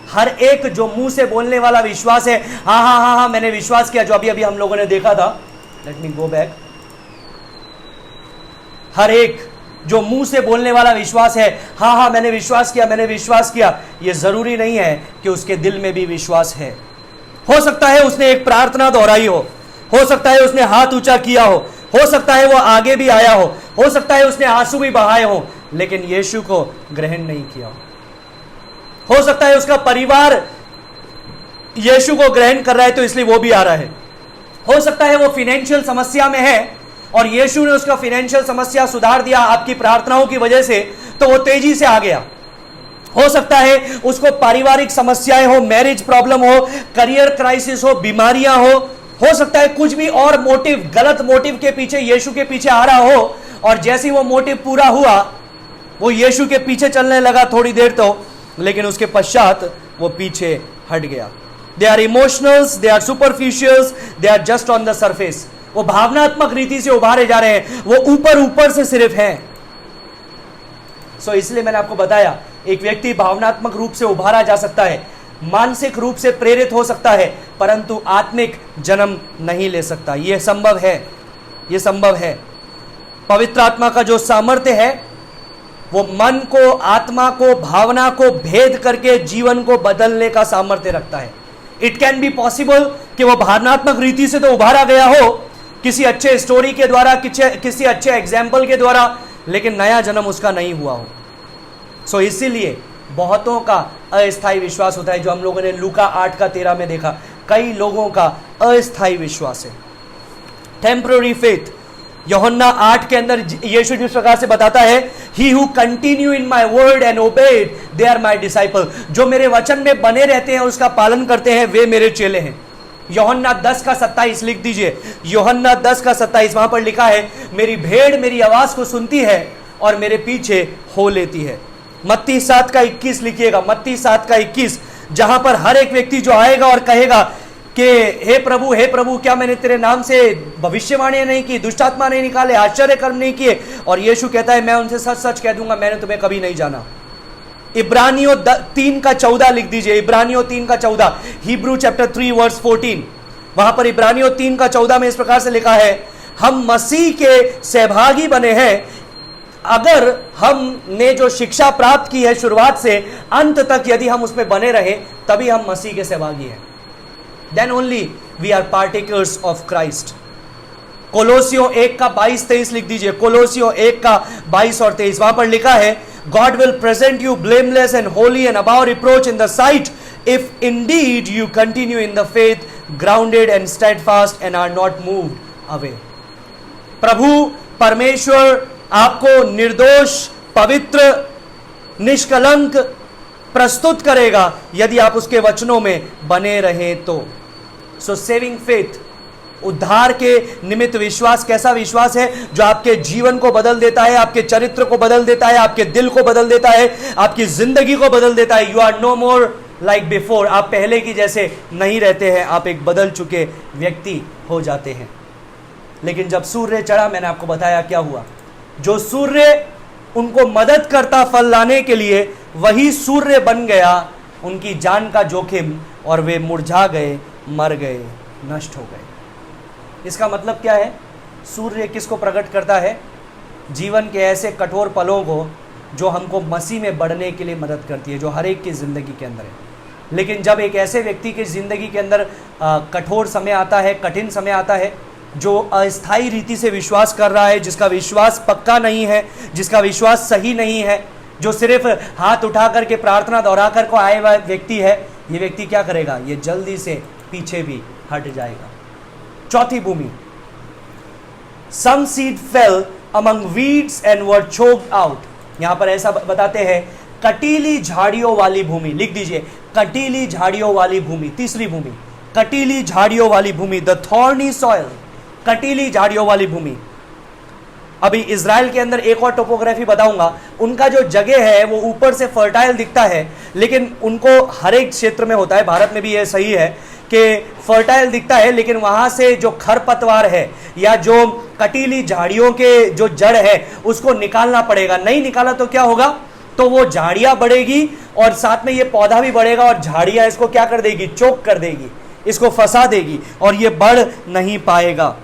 हर एक जो मुंह से बोलने वाला विश्वास है, हाँ हाँ हाँ हाँ मैंने विश्वास किया, जो अभी अभी हम लोगों ने देखा था, लेट मी गो बैक। हर एक जो मुंह से बोलने वाला विश्वास है, हाँ हाँ मैंने विश्वास किया, मैंने विश्वास किया, यह जरूरी नहीं है कि उसके दिल में भी विश्वास है। हो सकता है उसने एक प्रार्थना दोहराई हो सकता है उसने हाथ ऊंचा किया हो सकता है वो आगे भी आया हो सकता है उसने आंसू भी बहाए हो, लेकिन यीशु को ग्रहण नहीं किया हो सकता है उसका परिवार यीशु को ग्रहण कर रहा है तो इसलिए वो भी आ रहा है। हो सकता है वो फाइनेंशियल समस्या में है और यीशु ने उसका फाइनेंशियल समस्या सुधार दिया आपकी प्रार्थनाओं की वजह से, तो वो तेजी से आ गया। हो सकता है उसको पारिवारिक समस्याएं हो, मैरिज प्रॉब्लम हो, करियर क्राइसिस हो, बीमारियां हो सकता है कुछ भी और मोटिव, गलत मोटिव के पीछे यीशु के पीछे आ रहा हो, और जैसे ही वो मोटिव पूरा हुआ वो यीशु के पीछे चलने लगा थोड़ी देर तो, लेकिन उसके पश्चात वो पीछे हट गया। They are emotionals, they are superficials, they are just on the surface. वो भावनात्मक रीति से उभारे जा रहे हैं, वो ऊपर ऊपर से सिर्फ हैं। सो इसलिए मैंने आपको बताया एक व्यक्ति भावनात्मक रूप से उभारा जा सकता है, मानसिक रूप से प्रेरित हो सकता है, परंतु आत्मिक जन्म नहीं ले सकता। यह संभव है, यह संभव है। पवित्र आत्मा का जो सामर्थ्य है वो मन को, आत्मा को, भावना को भेद करके जीवन को बदलने का सामर्थ्य रखता है। इट कैन बी पॉसिबल कि वो भावनात्मक रीति से तो उभारा गया हो किसी अच्छे स्टोरी के द्वारा, किसी अच्छे एग्जाम्पल के द्वारा, लेकिन नया जन्म उसका नहीं हुआ हो। सो इसीलिए बहुतों का अस्थायी विश्वास होता है, जो हम लोगों ने लूका 8:13 में देखा। कई लोगों का अस्थायी विश्वास है, टेम्पररी फेथ। यूहन्ना 8 के अंदर यीशु जिस प्रकार से बताता है, he who continue in my word and obeyed they are my disciple. जो मेरे वचन में बने रहते हैं, उसका पालन करते हैं, वे मेरे चेले हैं। यूहन्ना 10:27 लिख दीजिए। यूहन्ना 10:27 वहां पर लिखा है, मेरी भेड़ मेरी आवाज को सुनती है और मेरे पीछे हो लेती है। मत्ती 7:21 लिखिएगा, मत्ती 7:21, जहां पर हर एक व्यक्ति जो आएगा और कहेगा कि हे प्रभु क्या मैंने तेरे नाम से भविष्यवाणी नहीं की, दुष्टात्मा नहीं निकाले, आश्चर्य कर्म नहीं किए, और यीशु कहता है मैं उनसे सच सच कह दूंगा मैंने तुम्हें कभी नहीं जाना। इब्रानियों 3:14 लिख दीजिए, इब्रानियों 3:14, हिब्रू चैप्टर 3 वर्स 14। वहां पर इब्रानियों 3:14 में इस प्रकार से लिखा है, हम मसीह के सहभागी बने हैं अगर हमने जो शिक्षा प्राप्त की है शुरुआत से अंत तक, यदि हम उसमें बने रहे, तभी हम मसीह के सहभागी हैं. Then only we are partakers of Christ. कोलोसियों 1 का 22-23 लिख दीजिए. कोलोसियों 1 का 22 और 23, वहां पर लिखा है, God will present you blameless and holy and above reproach in the sight, if indeed you continue in the faith, grounded and steadfast and are not moved away. प्रभु परमेश्वर आपको निर्दोष, पवित्र, निष्कलंक प्रस्तुत करेगा यदि आप उसके वचनों में बने रहे तो. सो सेविंग फेथ, उद्धार के निमित्त विश्वास कैसा विश्वास है? जो आपके जीवन को बदल देता है, आपके चरित्र को बदल देता है, आपके दिल को बदल देता है, आपकी जिंदगी को बदल देता है. You are no more like before. आप पहले की जैसे नहीं रहते हैं, आप एक बदल चुके व्यक्ति हो जाते हैं. लेकिन जब सूर्य चढ़ा, मैंने आपको बताया क्या हुआ. जो सूर्य उनको मदद करता फल लाने के लिए, वही सूर्य बन गया उनकी जान का जोखिम, और वे मुरझा गए, मर गए, नष्ट हो गए. इसका मतलब क्या है? सूर्य किसको प्रकट करता है? जीवन के ऐसे कठोर पलों को जो हमको मसीह में बढ़ने के लिए मदद करती है, जो हर एक की जिंदगी के अंदर है. लेकिन जब एक ऐसे व्यक्ति की जिंदगी के अंदर कठोर समय आता है, कठिन समय आता है, जो अस्थायी रीति से विश्वास कर रहा है, जिसका विश्वास पक्का नहीं है, जिसका विश्वास सही नहीं है, जो सिर्फ हाथ उठा करके प्रार्थना दोहरा कर को आए हुआ व्यक्ति है, ये व्यक्ति क्या करेगा? ये जल्दी से पीछे भी हट जाएगा. चौथी भूमि, some seed fell among weeds and were choked out. यहां पर ऐसा बताते हैं, कटीली झाड़ियों वाली भूमि. लिख दीजिए, कटीली झाड़ियों वाली भूमि. तीसरी भूमि, कटीली झाड़ियों वाली भूमि, द थॉर्नी सॉइल. कटीली झाड़ियों वाली भूमि. अभी इज़राइल के अंदर एक और टोपोग्राफी बताऊंगा. उनका जो जगह है वो ऊपर से फर्टाइल दिखता है, लेकिन उनको हर एक क्षेत्र में होता है, भारत में भी ये सही है कि फर्टाइल दिखता है, लेकिन वहां से जो खरपतवार है या जो कटीली झाड़ियों के जो जड़ है उसको निकालना पड़ेगा. नहीं निकाला तो क्या होगा? तो वो झाड़ियां बढ़ेगी और साथ में ये पौधा भी बढ़ेगा, और झाड़ियां इसको क्या कर देगी? चोक कर देगी, इसको फंसा देगी, और ये बढ़ नहीं पाएगा.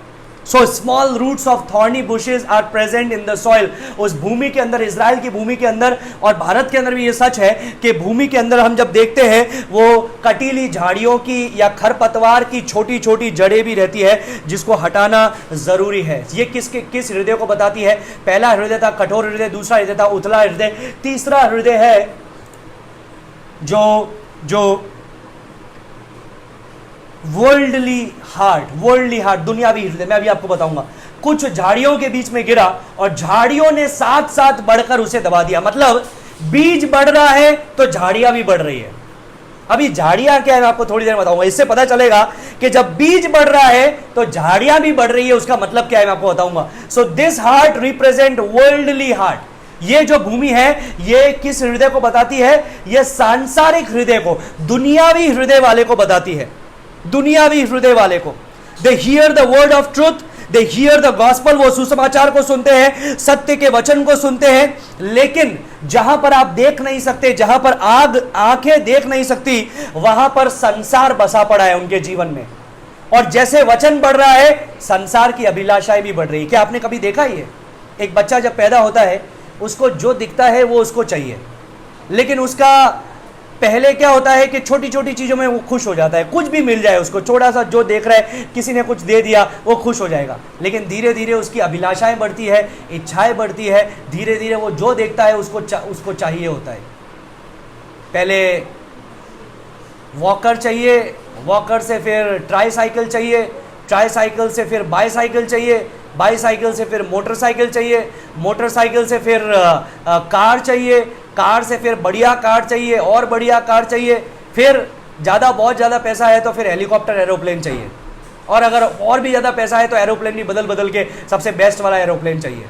So small roots of thorny bushes are present in the soil. उस भूमि के अंदर, इजराइल की भूमि के अंदर, और भारत के अंदर भी ये सच है कि भूमि के अंदर हम जब देखते हैं वो कटीली झाड़ियों की या खरपतवार की छोटी छोटी जड़ें भी रहती है, जिसको हटाना जरूरी है. ये किस हृदय को बताती है? पहला हृदय था कठोर हृदय, दूसरा हृदय था उथला हृदय, तीसरा हृदय है जो वर्ल्डली हार्ट, दुनियावी हृदय. मैं अभी आपको बताऊंगा. कुछ झाड़ियों के बीच में गिरा और झाड़ियों ने साथ साथ बढ़कर उसे दबा दिया. मतलब बीज बढ़ रहा है तो झाड़ियां भी बढ़ रही है. अभी झाड़ियां क्या है मैं आपको थोड़ी देर में बताऊंगा. इससे पता चलेगा कि जब बीज बढ़ रहा है तो झाड़ियां भी बढ़ रही है. उसका मतलब क्या है मैं आपको बताऊंगा. So this heart represent worldly heart. ये जो भूमि है ये किस हृदय को बताती है? ये सांसारिक हृदय को, दुनियावी हृदय वाले को बताती है. दुनियावी हृदय वाले को. They hear the word of truth, they hear the gospel. वो सुसमाचार को सुनते हैं, सत्य के वचन को सुनते हैं, लेकिन जहां पर आप देख नहीं सकते, जहां पर आंखें देख नहीं सकती, वहां पर संसार बसा पड़ा है उनके जीवन में. और जैसे वचन बढ़ रहा है, संसार की अभिलाषाएं भी बढ़ रही है. क्या आपने कभी देखा ही है? एक बच्चा जब पैदा होता है, उसको जो दिखता है वो उसको चाहिए, लेकिन उसका पहले क्या होता है कि छोटी छोटी चीजों में वो खुश हो जाता है. कुछ भी मिल जाए उसको, छोटा सा जो देख रहा है, किसी ने कुछ दे दिया, वो खुश हो जाएगा. लेकिन धीरे धीरे उसकी अभिलाषाएं बढ़ती है, इच्छाएं बढ़ती है. धीरे धीरे वो जो देखता है उसको चाहिए होता है. पहले वॉकर चाहिए, वॉकर से फिर ट्राईसाइकिल चाहिए, ट्राईसाइकिल से फिर बाईसाइकिल चाहिए, बाईसाइकिल से फिर मोटरसाइकिल चाहिए, मोटरसाइकिल से फिर कार चाहिए, कार से फिर बढ़िया कार चाहिए और बढ़िया कार चाहिए. फिर बहुत ज़्यादा पैसा है तो फिर हेलीकॉप्टर एरोप्लेन चाहिए, और अगर और भी ज़्यादा पैसा है तो एरोप्लेन भी बदल बदल के सबसे बेस्ट वाला एरोप्लेन चाहिए.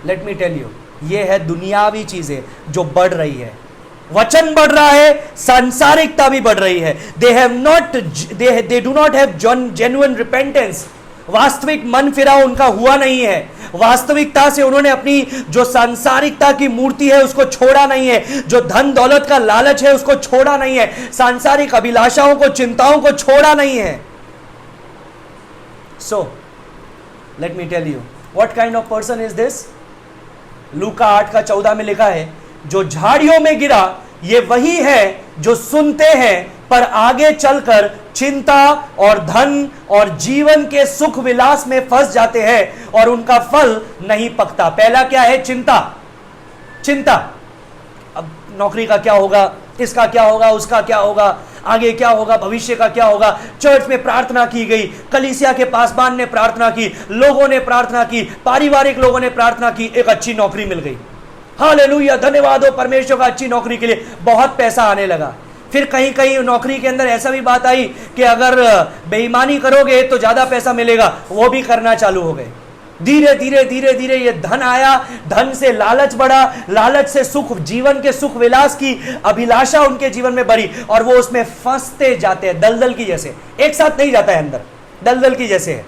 लेट मी टेल यू, ये है दुनियावी चीज़ें जो बढ़ रही है. वचन बढ़ रहा है, सांसारिकता भी बढ़ रही है. दे do not have genuine repentance. वास्तविक मन फिराव उनका हुआ नहीं है. वास्तविकता से उन्होंने अपनी जो सांसारिकता की मूर्ति है उसको छोड़ा नहीं है, जो धन दौलत का लालच है उसको छोड़ा नहीं है, सांसारिक अभिलाषाओं को, चिंताओं को छोड़ा नहीं है. So let me tell you, what kind of person is this? लूका 8:14 में लिखा है, जो झाड़ियों में गिरा ये वही है जो सुनते हैं पर आगे चलकर चिंता और धन और जीवन के सुख विलास में फंस जाते हैं और उनका फल नहीं पकता। पहला क्या है? चिंता। अब नौकरी का क्या होगा, इसका क्या होगा, उसका क्या होगा, आगे क्या होगा, भविष्य का क्या होगा। चर्च में प्रार्थना की गई, कलीसिया के पासबान ने प्रार्थना की, लोगों ने प्रार्थना की, पारिवारिक लोगों ने प्रार्थना की, एक अच्छी नौकरी मिल गई। हालेलुया, धन्यवाद हो परमेश्वर का अच्छी नौकरी के लिए। बहुत पैसा आने लगा। फिर कहीं कहीं नौकरी के अंदर ऐसा भी बात आई कि अगर बेईमानी करोगे तो ज्यादा पैसा मिलेगा, वो भी करना चालू हो गए। धीरे धीरे ये धन आया, धन से लालच बढ़ा, लालच से सुख, जीवन के सुख विलास की अभिलाषा उनके जीवन में बढ़ी और वो उसमें फंसते जाते हैं, दलदल की जैसे। एक साथ नहीं जाता है अंदर, दलदल की जैसे है,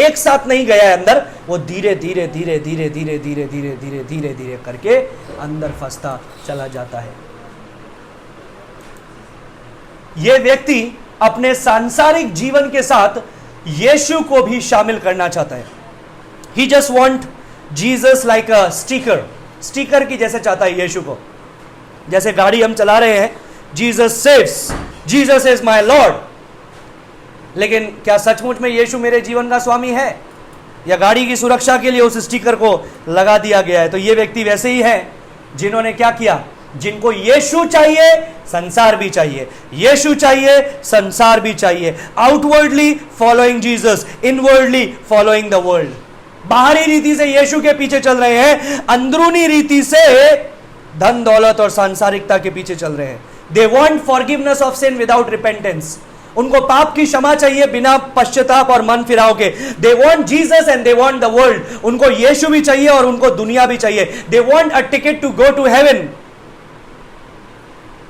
एक साथ नहीं गया है अंदर, वो धीरे धीरे करके अंदर फंसता चला जाता है। यह व्यक्ति अपने सांसारिक जीवन के साथ यीशु को भी शामिल करना चाहता है। He just want Jesus like a sticker की जैसे चाहता है यीशु को। जैसे गाड़ी हम चला रहे हैं, Jesus saves, Jesus is my Lord, लेकिन क्या सचमुच में यीशु मेरे जीवन का स्वामी है, या गाड़ी की सुरक्षा के लिए उस स्टिकर को लगा दिया गया है? तो ये व्यक्ति वैसे ही है जिन्होंने क्या किया, जिनको यीशु चाहिए संसार भी चाहिए, यीशु चाहिए संसार भी चाहिए। Outwardly following Jesus, inwardly following the world. बाहरी रीति से यीशु के पीछे चल रहे हैं, अंदरूनी रीति से धन दौलत और सांसारिकता के पीछे चल रहे हैं। They want forgiveness of sin without repentance. उनको पाप की क्षमा चाहिए बिना पश्चाताप और मन फिराव के। They want Jesus and they want the world. उनको यीशु भी चाहिए और उनको दुनिया भी चाहिए। They want a ticket to go to heaven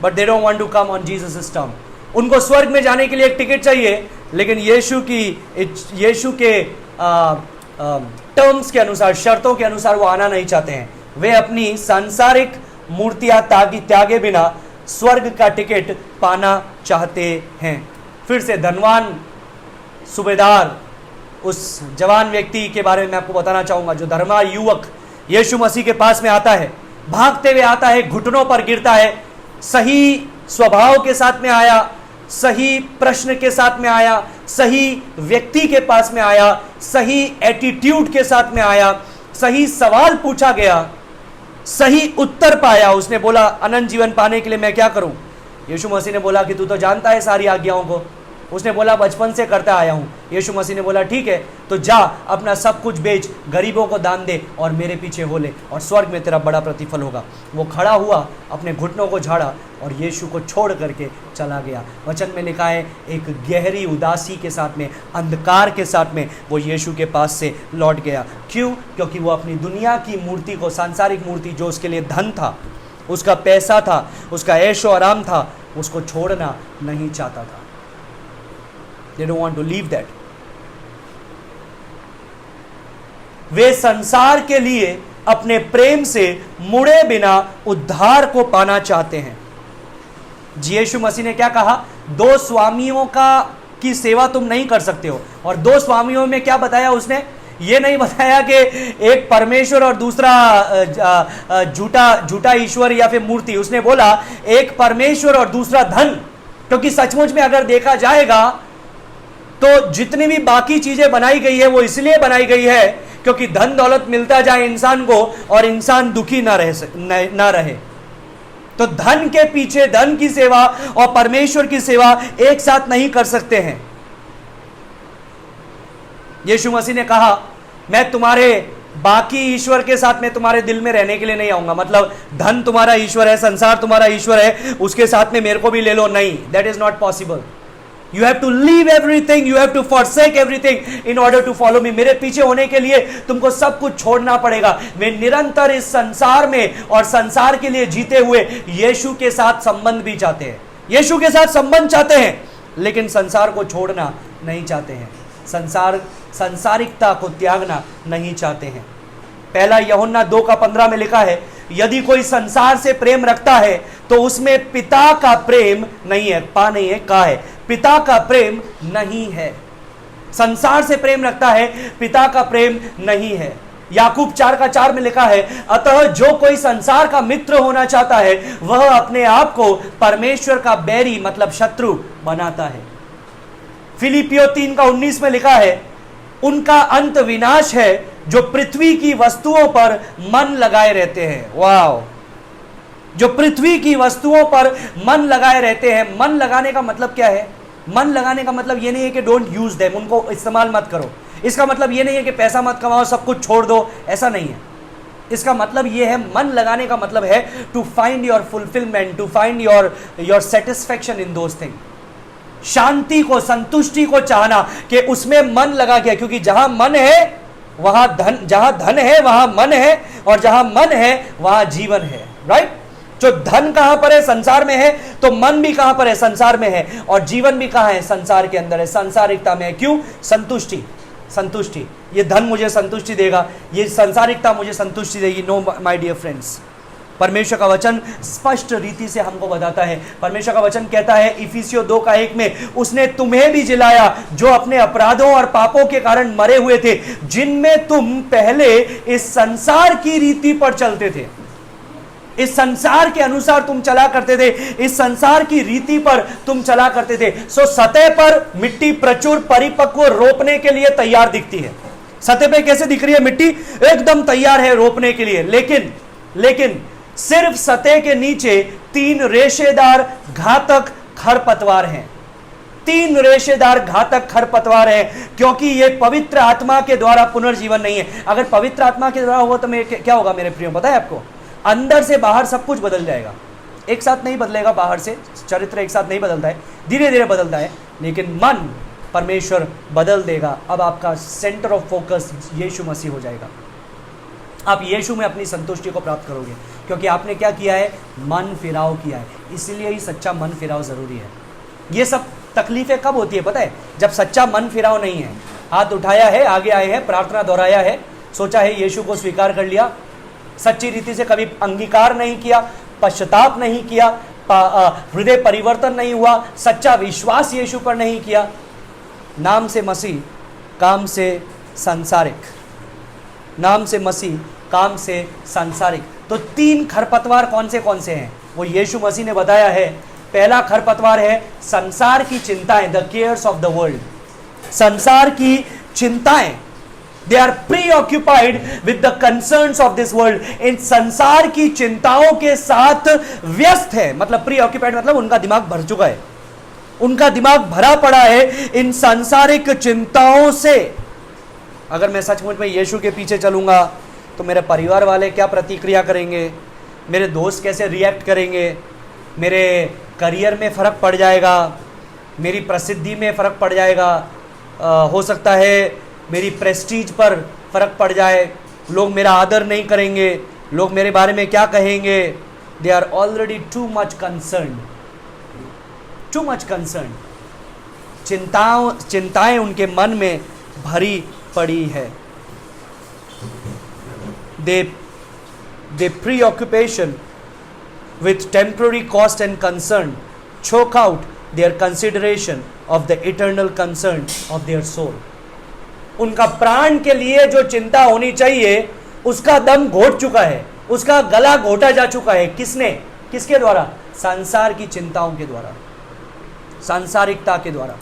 but they don't want to come on Jesus term. उनको स्वर्ग में जाने के लिए एक टिकट चाहिए, लेकिन यीशु के टर्म्स के अनुसार, शर्तों के अनुसार वो आना नहीं चाहते हैं। वे अपनी सांसारिक मूर्तियां त्यागे बिना स्वर्ग का टिकट पाना चाहते हैं। फिर से धनवान सूबेदार, उस जवान व्यक्ति के बारे में मैं आपको बताना चाहूंगा, जो धर्मा युवक यीशु मसीह के पास में आता है, भागते हुए आता है, घुटनों पर गिरता है, सही स्वभाव के साथ में आया, सही प्रश्न के साथ में आया, सही व्यक्ति के पास में आया, सही एटीट्यूड के साथ में आया, सही सवाल पूछा गया, सही उत्तर पाया। उसने बोला, अनंत जीवन पाने के लिए मैं क्या करूं? यीशु मसीह ने बोला कि तू तो जानता है सारी आज्ञाओं को। उसने बोला, बचपन से करता आया हूं। यीशु मसीह ने बोला, ठीक है, तो जा अपना सब कुछ बेच, गरीबों को दान दे और मेरे पीछे हो ले, और स्वर्ग में तेरा बड़ा प्रतिफल होगा। वो खड़ा हुआ, अपने घुटनों को झाड़ा और यीशु को छोड़ करके चला गया। वचन में लिखा है, एक गहरी उदासी के साथ में, अंधकार के साथ में वो यीशु के पास से लौट गया। क्यों? क्योंकि वो अपनी दुनिया की मूर्ति को, सांसारिक मूर्ति जो उसके लिए धन था, उसका पैसा था, उसका ऐशो आराम था, उसको छोड़ना नहीं चाहता था। They don't want to leave that. वे संसार के लिए अपने प्रेम से मुड़े बिना उद्धार को पाना चाहते हैं। यीशु मसीह ने क्या कहा? दो स्वामियों की सेवा तुम नहीं कर सकते हो। और दो स्वामियों में क्या बताया उसने? ये नहीं बताया कि एक परमेश्वर और दूसरा झूठा ईश्वर या फिर मूर्ति। उसने बोला एक परमेश्वर और दूसरा धन। क्योंकि सचमुच में अगर देखा जाएगा तो जितनी भी बाकी चीजें बनाई गई है वो इसलिए बनाई गई है क्योंकि धन दौलत मिलता जाए इंसान को और इंसान दुखी ना रहे। तो धन के पीछे, धन की सेवा और परमेश्वर की सेवा एक साथ नहीं कर सकते हैं। यीशु मसीह ने कहा, मैं तुम्हारे बाकी ईश्वर के साथ में तुम्हारे दिल में रहने के लिए नहीं आऊंगा। मतलब धन तुम्हारा ईश्वर है, संसार तुम्हारा ईश्वर है, उसके साथ में मेरे को भी ले लो। नहीं, that is not possible. You have to leave everything, you have to forsake everything in order to follow me. मेरे पीछे होने के लिए तुमको सब कुछ छोड़ना पड़ेगा। वे निरंतर इस संसार में और संसार के लिए जीते हुए यीशु के साथ संबंध भी चाहते हैं, यीशु के साथ संबंध चाहते हैं, लेकिन संसार को छोड़ना नहीं चाहते हैं, सांसारिकता को त्यागना नहीं चाहते हैं। पहला यूहन्ना 2:15 में लिखा है, यदि कोई संसार से प्रेम रखता है तो उसमें पिता का प्रेम नहीं है। पा नहीं है, का है, पिता का प्रेम नहीं है। संसार से प्रेम रखता है, पिता का प्रेम नहीं है। याकूब 4:4 में लिखा है, अतः जो कोई संसार का मित्र होना चाहता है वह अपने आप को परमेश्वर का बैरी मतलब शत्रु बनाता है। फिलिपियो 3:19 में लिखा है, उनका अंत विनाश है जो पृथ्वी की वस्तुओं पर मन लगाए रहते हैं। वाह, जो पृथ्वी की वस्तुओं पर मन लगाए रहते हैं। मन लगाने का मतलब क्या है? मन लगाने का मतलब यह नहीं है कि डोंट यूज देम, उनको इस्तेमाल मत करो। इसका मतलब यह नहीं है कि पैसा मत कमाओ, सब कुछ छोड़ दो, ऐसा नहीं है। इसका मतलब यह है, मन लगाने का मतलब है to find your fulfilment, to find your satisfaction in those thing. शांति को, संतुष्टि को चाहना कि उसमें मन लगा गया, क्योंकि जहां मन है वहां धन, जहां धन है वहां मन है, और जहां मन है वहां जीवन है। राइट? जो धन कहां पर है? संसार में है। तो मन भी कहां पर है? संसार में है। और जीवन भी कहां है? संसार के अंदर है, सांसारिकता में है। क्यों? संतुष्टि, संतुष्टि। ये धन मुझे संतुष्टि देगा, ये सांसारिकता मुझे संतुष्टि देगी। नो माय डियर फ्रेंड्स, परमेश्वर का वचन स्पष्ट रीति से हमको बताता है। परमेश्वर का वचन कहता है इफिसियों 2:1 में, उसने तुम्हें भी जिलाया जो अपने अपराधों और पापों के कारण मरे हुए थे, जिनमें तुम पहले इस संसार की रीति पर चलते थे। इस संसार के अनुसार तुम चला करते थे, इस संसार की रीति पर तुम चला करते थे। सो सतह पर मिट्टी प्रचुर परिपक्व रोपने के लिए तैयार दिखती है। सतह पे कैसे दिख रही है? मिट्टी एकदम तैयार है रोपने के लिए, लेकिन सिर्फ सतह के नीचे 3 रेशेदार घातक खरपतवार हैं। 3 रेशेदार घातक खरपतवार हैं, क्योंकि यह पवित्र आत्मा के द्वारा पुनर्जीवन नहीं है। अगर पवित्र आत्मा के द्वारा हुआ तो क्या होगा मेरे प्रियो? पता है आपको? अंदर से बाहर सब कुछ बदल जाएगा। एक साथ नहीं बदलेगा, बाहर से चरित्र एक साथ नहीं बदलता है, धीरे धीरे बदलता है, लेकिन मन परमेश्वर बदल देगा। अब आपका सेंटर ऑफ फोकस यीशु मसीह हो जाएगा। आप यीशु में अपनी संतुष्टि को प्राप्त करोगे, क्योंकि आपने क्या किया है? मन फिराव किया है। इसलिए ही सच्चा मन फिराव जरूरी है। ये सब तकलीफें कब होती है पता है? जब सच्चा मन फिराव नहीं है। हाथ उठाया है, आगे आए हैं, प्रार्थना दोहराया है, सोचा है यीशु को स्वीकार कर लिया, सच्ची रीति से कभी अंगीकार नहीं किया, पश्चाताप नहीं किया, हृदय परिवर्तन नहीं हुआ, सच्चा विश्वास यीशु पर नहीं किया। नाम से मसीह, काम से सांसारिक। नाम से मसीह, काम से सांसारिक। तो 3 खरपतवार कौन से हैं? वो यीशु मसीह ने बताया है। पहला खरपतवार है संसार की चिंताएं, the cares of the world. संसार की चिंताएं, they are preoccupied with the concerns of this world। इन संसार की चिंताओं के साथ व्यस्त है। मतलब preoccupied मतलब उनका दिमाग भर चुका है, उनका दिमाग भरा पड़ा है इन सांसारिक चिंताओं से। अगर मैं सचमुच में यीशु के पीछे चलूंगा तो मेरे परिवार वाले क्या प्रतिक्रिया करेंगे, मेरे दोस्त कैसे रिएक्ट करेंगे, मेरे करियर में फ़र्क पड़ जाएगा, मेरी प्रसिद्धि में फ़र्क पड़ जाएगा, हो सकता है मेरी प्रेस्टीज पर फ़र्क पड़ जाए, लोग मेरा आदर नहीं करेंगे, लोग मेरे बारे में क्या कहेंगे। They are already too much concern, too much concern. चिंताएं उनके मन में भरी पड़ी है। दे preoccupation with temporary cost and concern choke out their consideration of the eternal concern of their soul। उनका प्राण के लिए जो चिंता होनी चाहिए उसका दम घोट चुका है, उसका गला घोटा जा चुका है। किसने? किसके द्वारा? संसार की चिंताओं के द्वारा, सांसारिकता के द्वारा।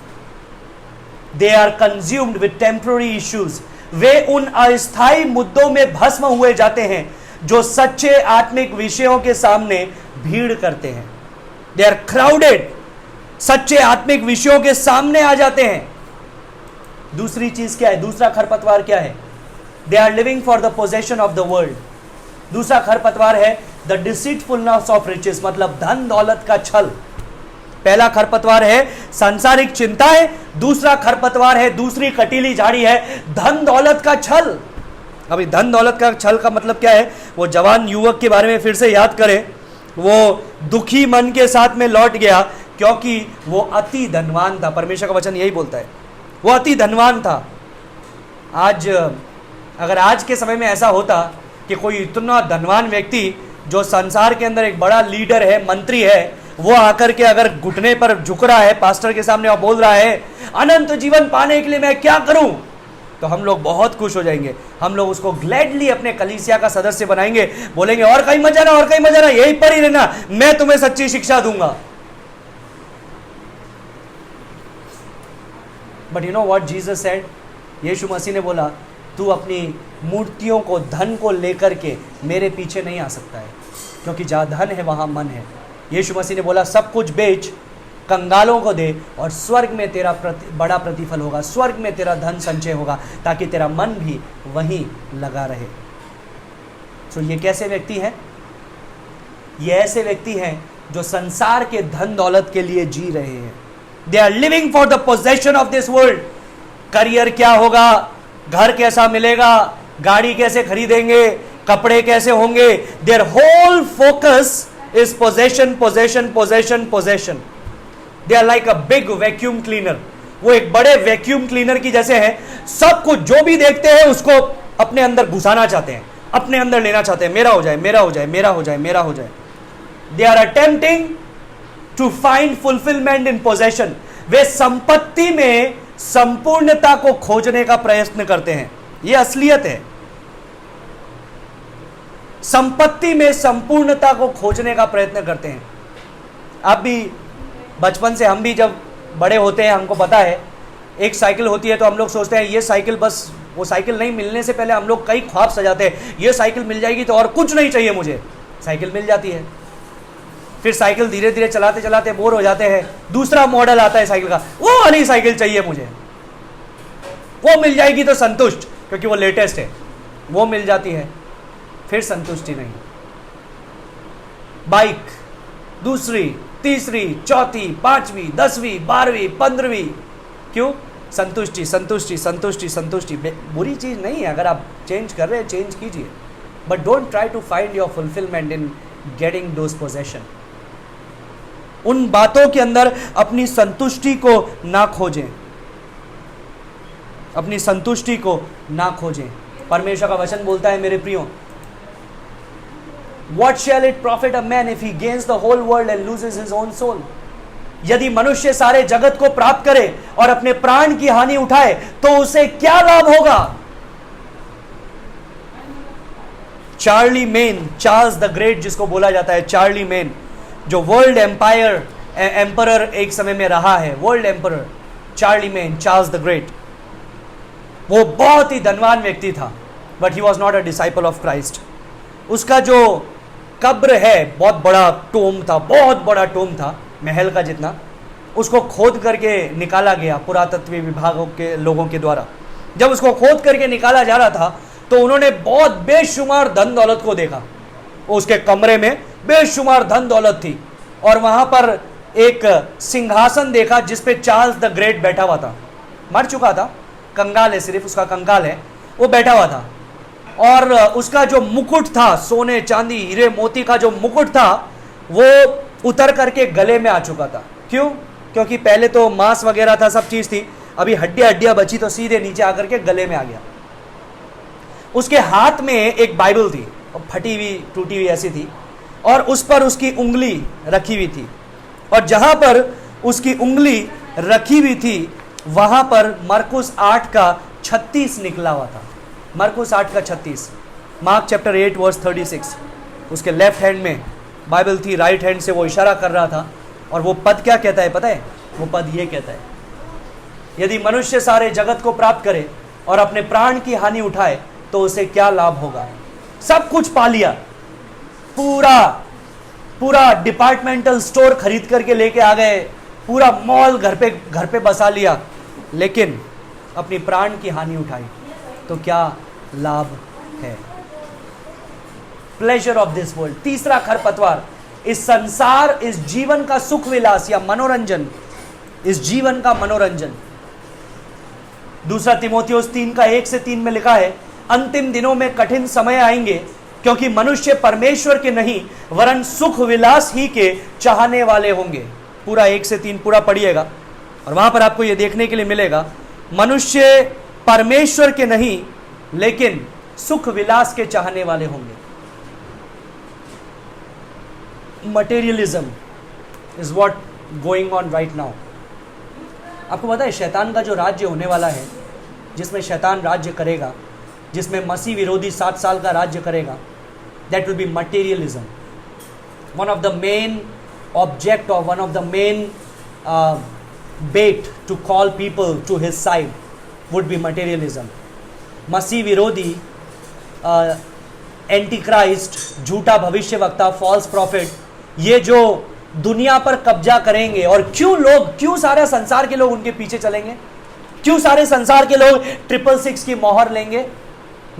They are consumed with temporary issues. वे उन अस्थायी मुद्दों में भस्म हुए जाते हैं जो सच्चे आत्मिक विषयों के सामने भीड़ करते हैं। दे आर क्राउडेड, सच्चे आत्मिक विषयों के सामने आ जाते हैं। दूसरी चीज क्या है? दूसरा खरपतवार क्या है? They are living for the possession of the world. दूसरा खरपतवार है द डिसीटफुलनेस ऑफ रिचेस, मतलब धन दौलत का छल। पहला खरपतवार है सांसारिक चिंताएं, दूसरा खरपतवार है, दूसरी कटीली झाड़ी है धन दौलत का छल। अभी धन दौलत का छल का मतलब क्या है? वो जवान युवक के बारे में फिर से याद करें। वो दुखी मन के साथ में लौट गया क्योंकि वो अति धनवान था। परमेश्वर का वचन यही बोलता है, वो अति धनवान था। आज अगर आज के समय में ऐसा होता कि कोई इतना धनवान व्यक्ति जो संसार के अंदर एक बड़ा लीडर है, मंत्री है, वो आकर के अगर घुटने पर झुक रहा है पास्टर के सामने और बोल रहा है अनंत जीवन पाने के लिए मैं क्या करूं, तो हम लोग बहुत खुश हो जाएंगे, हम लोग उसको ग्लैडली अपने कलीसिया का सदस्य बनाएंगे, बोलेंगे और कहीं मत जाना, और कहीं मत जाना, यहीं पर ही रहना, मैं तुम्हें सच्ची शिक्षा दूंगा। But you know what Jesus said, यीशु मसीह ने बोला तू अपनी मूर्तियों को, धन को लेकर के मेरे पीछे नहीं आ सकता है, क्योंकि जहाँ धन है वहाँ मन है। यीशु मसीह ने बोला सब कुछ बेच, कंगालों को दे, और स्वर्ग में तेरा बड़ा प्रतिफल होगा, स्वर्ग में तेरा धन संचय होगा, ताकि तेरा मन भी वहीं लगा रहे। तो ये कैसे व्यक्ति हैं? ये ऐसे व्यक्ति हैं जो संसार के धन दौलत के लिए जी रहे हैं। They are living for the possession of this world. Career क्या होगा, घर कैसा मिलेगा, गाड़ी कैसे खरीदेंगे, कपड़े कैसे होंगे, their whole focus is possession possession possession possession. They are like a big vacuum cleaner. वो एक बड़े वैक्यूम क्लीनर की जैसे हैं, सब कुछ जो भी देखते हैं उसको अपने अंदर घुसाना चाहते हैं, अपने अंदर लेना चाहते हैं, मेरा हो जाए, मेरा हो जाए, मेरा हो जाए, मेरा हो जाए। They are attempting to find fulfilment in possession. वे संपत्ति में संपूर्णता को खोजने का प्रयत्न करते हैं। यह असलियत है। संपत्ति में संपूर्णता को खोजने का प्रयत्न करते हैं। आप भी बचपन से, हम भी जब बड़े होते हैं हमको पता है, एक साइकिल होती है तो हम लोग सोचते हैं ये साइकिल, बस वो साइकिल नहीं मिलने से पहले हम लोग कई ख्वाब सजाते हैं, ये साइकिल मिल जाएगी तो और कुछ नहीं चाहिए मुझे। साइकिल मिल जाती है, फिर साइकिल धीरे धीरे चलाते चलाते बोर हो जाते हैं, दूसरा मॉडल आता है साइकिल का, वो वाली साइकिल चाहिए मुझे, वो मिल जाएगी तो संतुष्ट, क्योंकि वो लेटेस्ट है, वो मिल जाती है, फिर संतुष्टि नहीं। बाइक दूसरी, तीसरी, चौथी, पांचवी, 10वीं, 12वीं, 15वीं, क्यों? संतुष्टि संतुष्टि संतुष्टि संतुष्टि। बुरी चीज नहीं है, अगर आप चेंज कर रहे हैं चेंज कीजिए, but don't try to find your fulfilment in getting those possession. उन बातों के अंदर अपनी संतुष्टि को ना खोजें, अपनी संतुष्टि को ना खोजें। परमेश्वर का वचन बोलता है मेरे प्रियो, What shall it profit a man if he gains the whole world and loses his own soul? यदि मनुष्य सारे जगत को प्राप्त करे और अपने प्राण की हानि उठाए तो उसे क्या लाभ होगा? Charlie main, Charles the great जिसको बोला जाता है, चार्ली मेन, जो वर्ल्ड एम्परर एक समय में रहा है, world emperor Charlie main, Charles the great, वो बहुत ही धनवान व्यक्ति था, but he was not a disciple of Christ. उसका जो कब्र है, बहुत बड़ा टोम था, बहुत बड़ा टोम था, महल का जितना, उसको खोद करके निकाला गया पुरातत्व विभागों के लोगों के द्वारा। जब उसको खोद करके निकाला जा रहा था तो उन्होंने बहुत बेशुमार धन दौलत को देखा। उसके कमरे में बेशुमार धन दौलत थी, और वहां पर एक सिंहासन देखा जिस पे चार्ल्स द ग्रेट बैठा हुआ था, मर चुका था, कंगाल है, सिर्फ उसका कंगाल है, वो बैठा हुआ था। और उसका जो मुकुट था, सोने चांदी हीरे मोती का जो मुकुट था, वो उतर करके गले में आ चुका था। क्यों? क्योंकि पहले तो मांस वगैरह था, सब चीज थी, अभी हड्डियां बची तो सीधे नीचे आकर के गले में आ गया। उसके हाथ में एक बाइबल थी, फटी हुई टूटी हुई ऐसी थी, और उस पर उसकी उंगली रखी हुई थी, और जहां पर उसकी उंगली रखी हुई थी वहां पर मरकुस 8 का 36 निकला हुआ था। मरकुस 8 का 36, मार्क चैप्टर 8 वर्स 36। उसके लेफ्ट हैंड में बाइबल थी, राइट हैंड से वो इशारा कर रहा था, और वो पद क्या कहता है पता है? वो पद ये कहता है, यदि मनुष्य सारे जगत को प्राप्त करे और अपने प्राण की हानि उठाए तो उसे क्या लाभ होगा? सब कुछ पा लिया, पूरा डिपार्टमेंटल स्टोर खरीद करके लेके आ गए, पूरा मॉल घर पे बसा लिया, लेकिन अपनी प्राण की हानि उठाई तो क्या लाभ है? Pleasure of this world. तीसरा खरपतवार, इस संसार, इस जीवन का सुख विलास या मनोरंजन, इस जीवन का मनोरंजन। दूसरा तिमोथियुस 3 का 1 से 3 में लिखा है, अंतिम दिनों में कठिन समय आएंगे, क्योंकि मनुष्य परमेश्वर के नहीं वरन सुख विलास ही के चाहने वाले होंगे। पूरा 1 से 3 पूरा पढ़िएगा, और वहां पर आपको यह देखने के लिए मिलेगा, मनुष्य परमेश्वर के नहीं लेकिन सुख विलास के चाहने वाले होंगे। Materialism is what going on right now. आपको पता है शैतान का जो राज्य होने वाला है, जिसमें शैतान राज्य करेगा, जिसमें मसीह विरोधी 7 साल का राज्य करेगा, that will be materialism. One of the main object और one of the main bait to call people to his side would be materialism. मसीह विरोधी, एंटी क्राइस्ट, झूठा भविष्यवक्ता, फॉल्स प्रॉफिट, ये जो दुनिया पर कब्जा करेंगे. और क्यों सारा संसार के लोग उनके पीछे चलेंगे? क्यों सारे संसार के लोग 666 की मोहर लेंगे?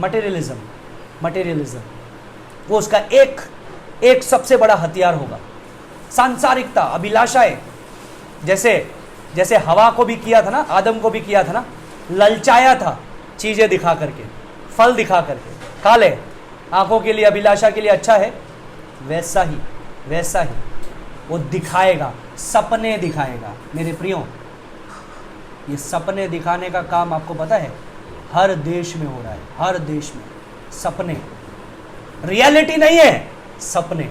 मटेरियलिज्म वो उसका एक सबसे बड़ा हथियार होगा. सांसारिकता, अभिलाषाएं, जैसे हवा को भी किया था ना, आदम को भी किया था ना, ललचाया था चीजें दिखा करके, फल दिखा करके, खा ले, आंखों के लिए, अभिलाषा के लिए अच्छा है. वैसा ही वो दिखाएगा, सपने दिखाएगा. मेरे प्रियो, ये सपने दिखाने का काम आपको पता है हर देश में हो रहा है. हर देश में सपने, रियलिटी नहीं है, सपने.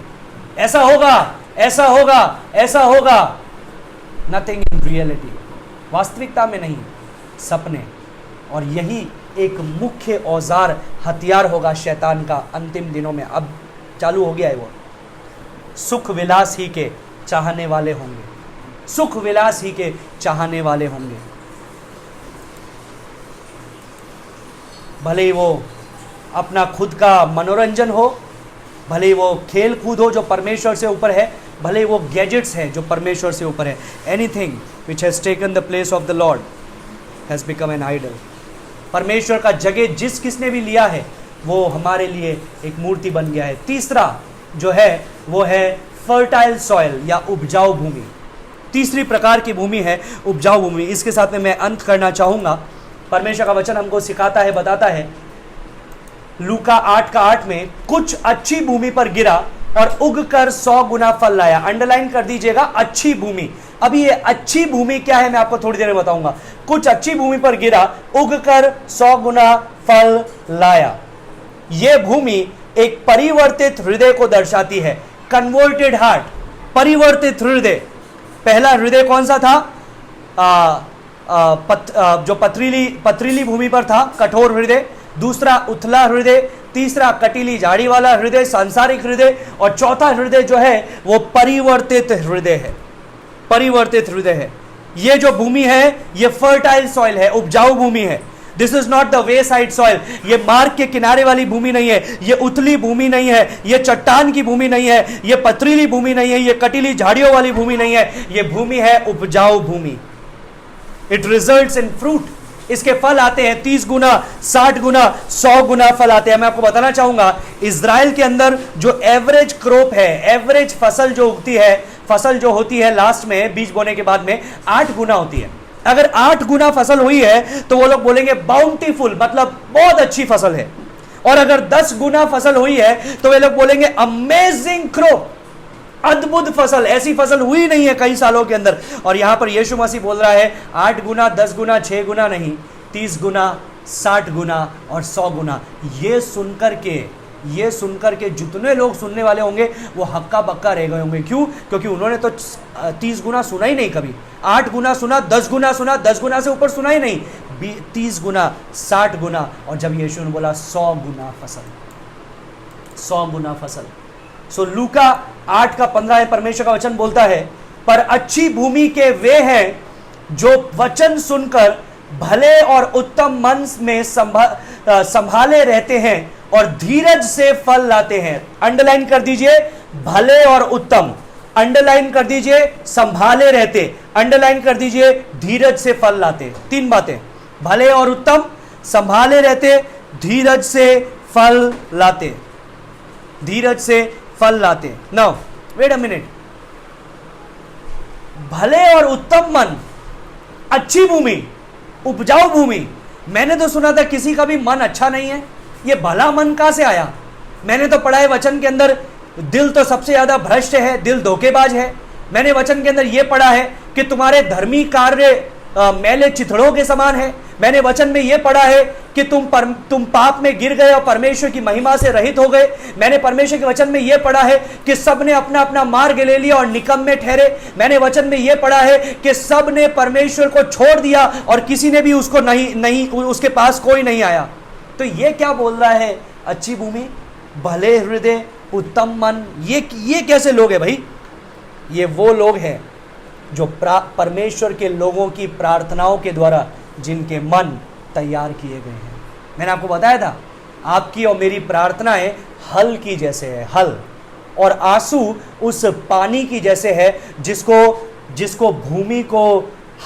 ऐसा होगा, ऐसा होगा, ऐसा होगा. नथिंग इन रियलिटी, वास्तविकता में नहीं, सपने. और यही एक मुख्य औजार, हथियार होगा शैतान का अंतिम दिनों में. अब चालू हो गया है वो. सुख विलास ही के चाहने वाले होंगे, सुख विलास ही के चाहने वाले होंगे. भले ही वो अपना खुद का मनोरंजन हो, भले ही वो खेल कूद हो जो परमेश्वर से ऊपर है, भले ही वो गैजेट्स है जो परमेश्वर से ऊपर है. Anything which has taken the place of the Lord has become an idol. परमेश्वर का जगह जिस किसने भी लिया है वो हमारे लिए एक मूर्ति बन गया है. तीसरा जो है वो है फर्टाइल सॉइल या उपजाऊ भूमि. तीसरी प्रकार की भूमि है उपजाऊ भूमि. इसके साथ में मैं अंत करना चाहूंगा. परमेश्वर का वचन हमको सिखाता है, बताता है लूका 8:8 में, कुछ अच्छी भूमि पर गिरा और उगकर 100 गुना फल लाया. अंडरलाइन कर दीजिएगा, अच्छी भूमि. अभी ये अच्छी भूमि क्या है मैं आपको थोड़ी देर में बताऊंगा. कुछ अच्छी भूमि पर गिरा, उगकर 100 गुना फल लाया. यह भूमि एक परिवर्तित हृदय को दर्शाती है. कन्वर्टेड हार्ट, परिवर्तित हृदय. पहला हृदय कौन सा था? जो पथरीली भूमि पर था, कठोर हृदय. दूसरा उथला हृदय. तीसरा कटीली झाड़ी वाला हृदय, सांसारिक हृदय. और चौथा हृदय जो है वो परिवर्तित हृदय है. परिवर्तित हृदय है. ये जो भूमि है ये फर्टाइल सॉइल है, उपजाऊ भूमि है. This is not the way side soil. ये मार्ग के किनारे वाली भूमि नहीं है, ये उथली भूमि नहीं है, ये चट्टान की भूमि नहीं है, ये पथरीली भूमि नहीं है, ये कटीली झाड़ियों वाली भूमि नहीं है. ये भूमि है उपजाऊ भूमि. It results in fruit. इसके फल आते हैं 30 गुना, 60 गुना, 100 गुना फल आते हैं. मैं आपको बताना चाहूंगा, इजराइल के अंदर जो एवरेज क्रॉप है, एवरेज फसल जो उगती है, फसल जो होती है लास्ट में बीज बोने के बाद में 8 गुना होती है. अगर 8 गुना फसल हुई है तो वो लोग बोलेंगे बाउंटीफुल, मतलब बहुत अच्छी फसल है. और अगर 10 गुना फसल हुई है तो वे लोग बोलेंगे अमेजिंग क्रॉप, अद्भुत फसल. ऐसी फसल हुई नहीं है कई सालों के अंदर. और यहां पर यीशु मसीह बोल रहा है 8 गुना, 10 गुना, 6 गुना नहीं, 30 गुना, 60 गुना और 100 गुना. ये सुनकर के जितने लोग सुनने वाले होंगे वो हक्का बक्का रह गए होंगे. क्यों? क्योंकि उन्होंने तो 30 गुना सुना ही नहीं कभी. 8 गुना सुना, 10 गुना सुना, 10 गुना से ऊपर सुना ही नहीं. 30 गुना, 60 गुना, और जब यीशु ने बोला 100 गुना फसल, 100 गुना फसल. सो लूका 8:15 परमेश्वर का वचन बोलता है, पर अच्छी भूमि के वे हैं जो वचन सुनकर भले और उत्तम मन में संभाले रहते हैं और धीरज से फल लाते हैं. अंडरलाइन कर दीजिए, भले और उत्तम. अंडरलाइन कर दीजिए, संभाले रहते. अंडरलाइन कर दीजिए, धीरज से फल लाते. 3 बातें, भले और उत्तम, संभाले रहते, धीरज से फल लाते. धीरज से फल लाते. Now wait a minute. भले और उत्तम मन, अच्छी भूमि, उपजाऊ भूमि. मैंने तो सुना था किसी का भी मन अच्छा नहीं है. ये भला मन कहां से आया? मैंने तो पढ़ा है वचन के अंदर दिल तो सबसे ज्यादा भ्रष्ट है, दिल धोखेबाज है. मैंने वचन के अंदर यह पढ़ा है कि तुम्हारे धर्मी कार्य मैले चिथड़ों के समान है. मैंने वचन में यह पढ़ा है कि तुम पाप में गिर गए और परमेश्वर की महिमा से रहित हो गए। मैंने परमेश्वर के वचन में यह पढ़ा है कि सब ने अपना अपना मार्ग ले लिया और निकम्मे ठहरे। मैंने वचन में यह पढ़ा है कि सब ने परमेश्वर को छोड़ दिया और किसी ने भी उसको नहीं उसके पास कोई नहीं आया। तो यह क्या बोल रहा है? अच्छी भूमि, भले हृदय, उत्तम मन, ये कैसे लोग हैं भाई? ये वो लोग हैं जो परमेश्वर के लोगों की प्रार्थनाओं के द्वारा जिनके मन तैयार किए गए हैं। मैंने आपको बताया था, आपकी और मेरी प्रार्थनाएं हल की जैसे है, हल, और आंसू उस पानी की जैसे है जिसको भूमि को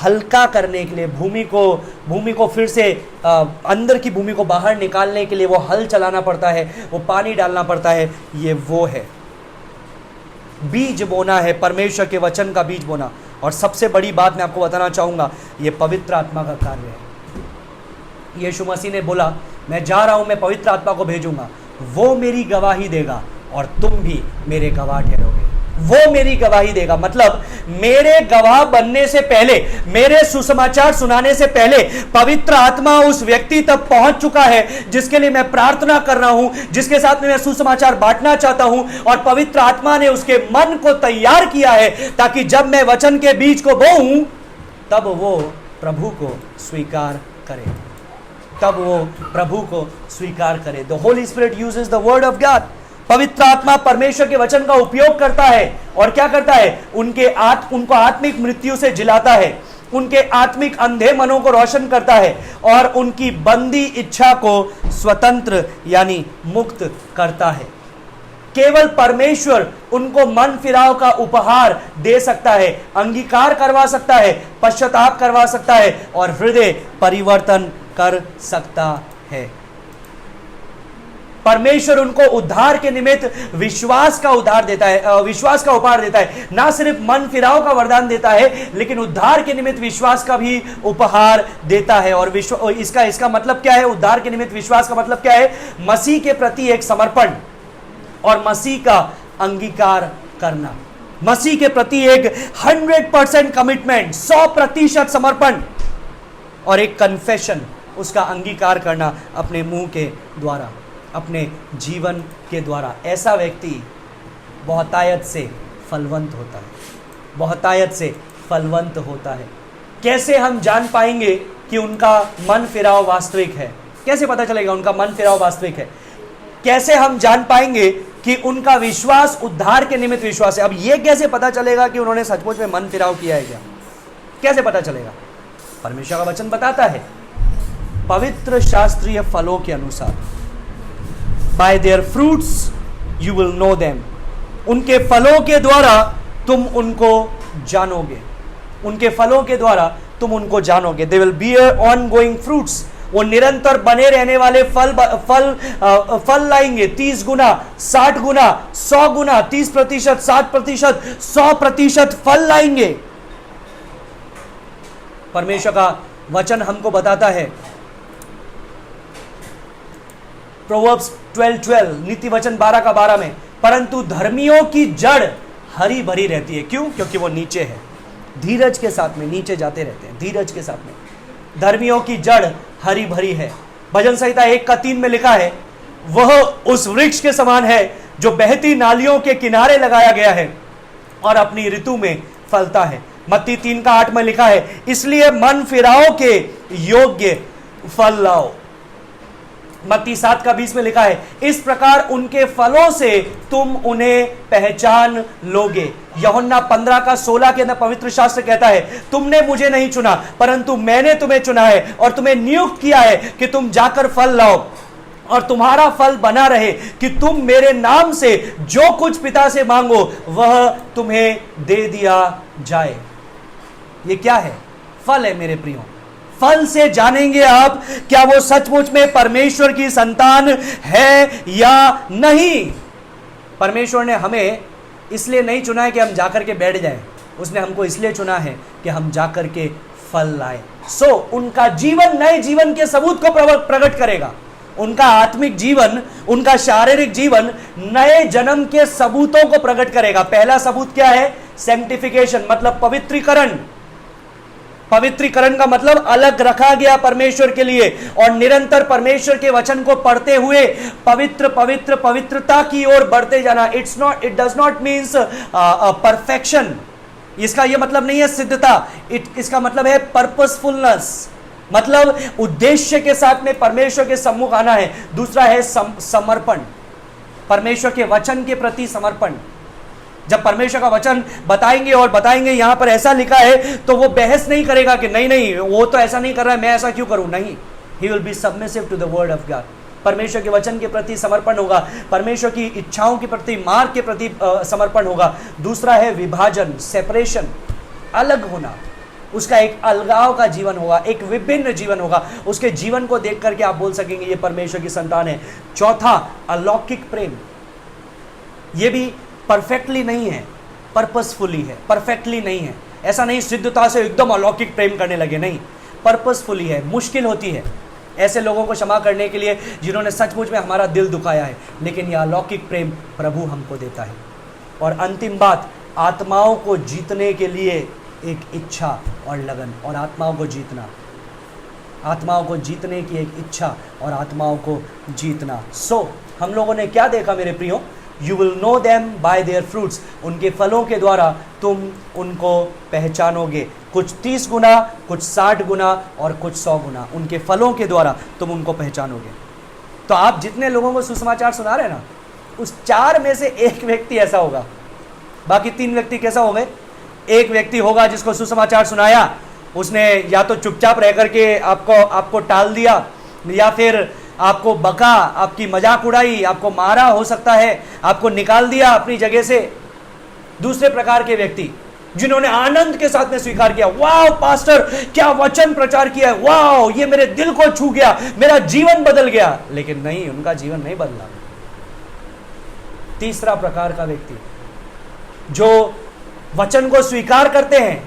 हल्का करने के लिए, भूमि को फिर से अंदर की भूमि को बाहर निकालने के लिए वो हल चलाना पड़ता है, वो पानी डालना पड़ता है। ये वो है बीज बोना, है परमेश्वर के वचन का बीज बोना। और सबसे बड़ी बात मैं आपको बताना चाहूंगा, ये पवित्र आत्मा का कार्य है। यीशु मसीह ने बोला, मैं जा रहा हूं, मैं पवित्र आत्मा को भेजूंगा, वो मेरी गवाही देगा और तुम भी मेरे गवाह ठहरोगे। वो मेरी गवाही देगा, मतलब मेरे गवाह बनने से पहले, मेरे सुसमाचार सुनाने से पहले पवित्र आत्मा उस व्यक्ति तक पहुंच चुका है जिसके लिए मैं प्रार्थना कर रहा हूं, जिसके साथ में मैं सुसमाचार बांटना चाहता हूं। और पवित्र आत्मा ने उसके मन को तैयार किया है ताकि जब मैं वचन के बीज को बोऊं तब वो प्रभु को स्वीकार करे, तब वो प्रभु को स्वीकार करे। The Holi spirit uses the word of God. पवित्र आत्मा परमेश्वर के वचन का उपयोग करता है और क्या करता है? उनको आत्मिक मृत्यु से जिलाता है, उनके आत्मिक अंधे मनों को रोशन करता है और उनकी बंदी इच्छा को स्वतंत्र यानी मुक्त करता है। केवल परमेश्वर उनको मन फिराव का उपहार दे सकता है, अंगीकार करवा सकता है, पश्चाताप करवा सकता है और हृदय परिवर्तन कर सकता है। परमेश्वर उनको उद्धार के निमित्त विश्वास का उपहार देता है। ना सिर्फ मन फिराव का वरदान देता है, लेकिन उद्धार के निमित्त विश्वास का भी उपहार देता है। और इसका मतलब क्या है? उद्धार के निमित्त विश्वास का मतलब क्या है? मसीह के प्रति एक समर्पण और मसीह का अंगीकार करना, मसीह के प्रति एक 100% कमिटमेंट, 100% समर्पण और एक कन्फेशन, उसका अंगीकार करना अपने मुंह के द्वारा, अपने जीवन के द्वारा। ऐसा व्यक्ति बहुतायत से फलवंत होता है, बहुतायत से फलवंत होता है। कैसे हम जान पाएंगे कि उनका मन फिराव वास्तविक है? कैसे पता चलेगा उनका मन फिराव वास्तविक है? कैसे हम जान पाएंगे कि उनका विश्वास उद्धार के निमित्त विश्वास है? अब यह कैसे पता चलेगा कि उन्होंने सचमुच में मन फिराव किया है क्या? कैसे पता चलेगा? परमेश्वर का वचन बताता है, पवित्र शास्त्रीय फलों के अनुसार, By their fruits you will know them. उनके फलों के द्वारा तुम उनको जानोगे, उनके फलों के द्वारा तुम उनको जानोगे। They will bear ongoing fruits. वो निरंतर बने रहने वाले फल लाएंगे। 30 गुना, 60 गुना, 100 गुना, 30%, 60%, 100% फल लाएंगे। परमेश्वर का वचन हमको बताता है, प्रोवर्ब्स 12:12, नीति वचन 12:12 में, परंतु धर्मियों की जड़ हरी भरी रहती है। क्यों? क्योंकि वो नीचे है, धीरज के साथ में नीचे जाते रहते हैं, धीरज के साथ में। धर्मियों की जड़ हरी भरी है। भजन संहिता 1:3 में लिखा है, वह उस वृक्ष के समान है जो बहती नालियों के किनारे लगाया गया है और अपनी ऋतु में फलता है। मत्ती 3:8 में लिखा है, इसलिए मन फिराओ के योग्य फल लाओ। मत्ती 7:20 में लिखा है, इस प्रकार उनके फलों से तुम उन्हें पहचान लोगे। यूहन्ना 15:16 के अंदर पवित्र शास्त्र कहता है, तुमने मुझे नहीं चुना परंतु मैंने तुम्हें चुना है और तुम्हें नियुक्त किया है कि तुम जाकर फल लाओ और तुम्हारा फल बना रहे, कि तुम मेरे नाम से जो कुछ पिता से मांगो वह तुम्हें दे दिया जाए। ये क्या है? फल है मेरे प्रियो। फल से जानेंगे आप क्या वो सचमुच में परमेश्वर की संतान है या नहीं। परमेश्वर ने हमें इसलिए नहीं चुना है कि हम जाकर के बैठ जाएं, उसने हमको इसलिए चुना है कि हम जाकर के फल लाएं। उनका जीवन नए जीवन के सबूत को प्रकट करेगा। उनका आत्मिक जीवन, उनका शारीरिक जीवन नए जन्म के सबूतों को प्रकट करेगा। पहला सबूत क्या है? सैंक्टिफिकेशन, मतलब पवित्रीकरण। पवित्रीकरण का मतलब अलग रखा गया परमेश्वर के लिए, और निरंतर परमेश्वर के वचन को पढ़ते हुए पवित्र पवित्र पवित्रता की ओर बढ़ते जाना। It does not means perfection. इसका यह मतलब नहीं है सिद्धता, इसका मतलब है पर्पसफुलनेस, मतलब उद्देश्य के साथ में परमेश्वर के सम्मुख आना है। दूसरा है समर्पण, परमेश्वर के वचन के प्रति समर्पण। जब परमेश्वर का वचन बताएंगे और बताएंगे यहां पर ऐसा लिखा है, तो वो बहस नहीं करेगा कि नहीं नहीं वो तो ऐसा नहीं कर रहा है, मैं ऐसा क्यों करूं। नहीं, he will be submissive to the word of God. परमेश्वर के वचन के प्रति समर्पण होगा, परमेश्वर की इच्छाओं के प्रति, मार्ग के प्रति समर्पण होगा। दूसरा है विभाजन, सेपरेशन, अलग होना। उसका एक अलगाव का जीवन होगा, एक विभिन्न जीवन होगा। उसके जीवन को देख करके आप बोल सकेंगे ये परमेश्वर की संतान है। चौथा, अलौकिक प्रेम। ये भी परफेक्टली नहीं है, पर्पसफुली है, परफेक्टली नहीं है। ऐसा नहीं सिद्धता से एकदम अलौकिक प्रेम करने लगे, नहीं, पर्पसफुली है। मुश्किल होती है ऐसे लोगों को क्षमा करने के लिए जिन्होंने सचमुच में हमारा दिल दुखाया है, लेकिन यह अलौकिक प्रेम प्रभु हमको देता है। और अंतिम बात, आत्माओं को जीतने के लिए एक इच्छा और लगन, और आत्माओं को जीतना, आत्माओं को जीतने की एक इच्छा और आत्माओं को जीतना। हम लोगों ने क्या देखा मेरे प्रियो? You will know them by there fruits. उनके फलों के द्वारा तुम उनको पहचानोगे। कुछ 30 गुना, कुछ 60 गुना और कुछ 100 गुना। उनके फलों के द्वारा तुम उनको पहचानोगे। तो आप जितने लोगों को सुसमाचार सुना रहे हैं ना, उस 4 में से एक व्यक्ति ऐसा होगा। बाकी 3 व्यक्ति कैसा हो गए? एक व्यक्ति होगा जिसको सुसमाचार सुनाया, उसने या तो चुपचाप रह करके आपको टाल दिया, या फिर आपको बका, आपकी मजाक उड़ाई, आपको मारा, हो सकता है आपको निकाल दिया अपनी जगह से। दूसरे प्रकार के व्यक्ति जिन्होंने आनंद के साथ में स्वीकार किया, वाह पास्टर क्या वचन प्रचार किया है, वाह ये मेरे दिल को छू गया, मेरा जीवन बदल गया। लेकिन नहीं, उनका जीवन नहीं बदला। तीसरा प्रकार का व्यक्ति जो वचन को स्वीकार करते हैं,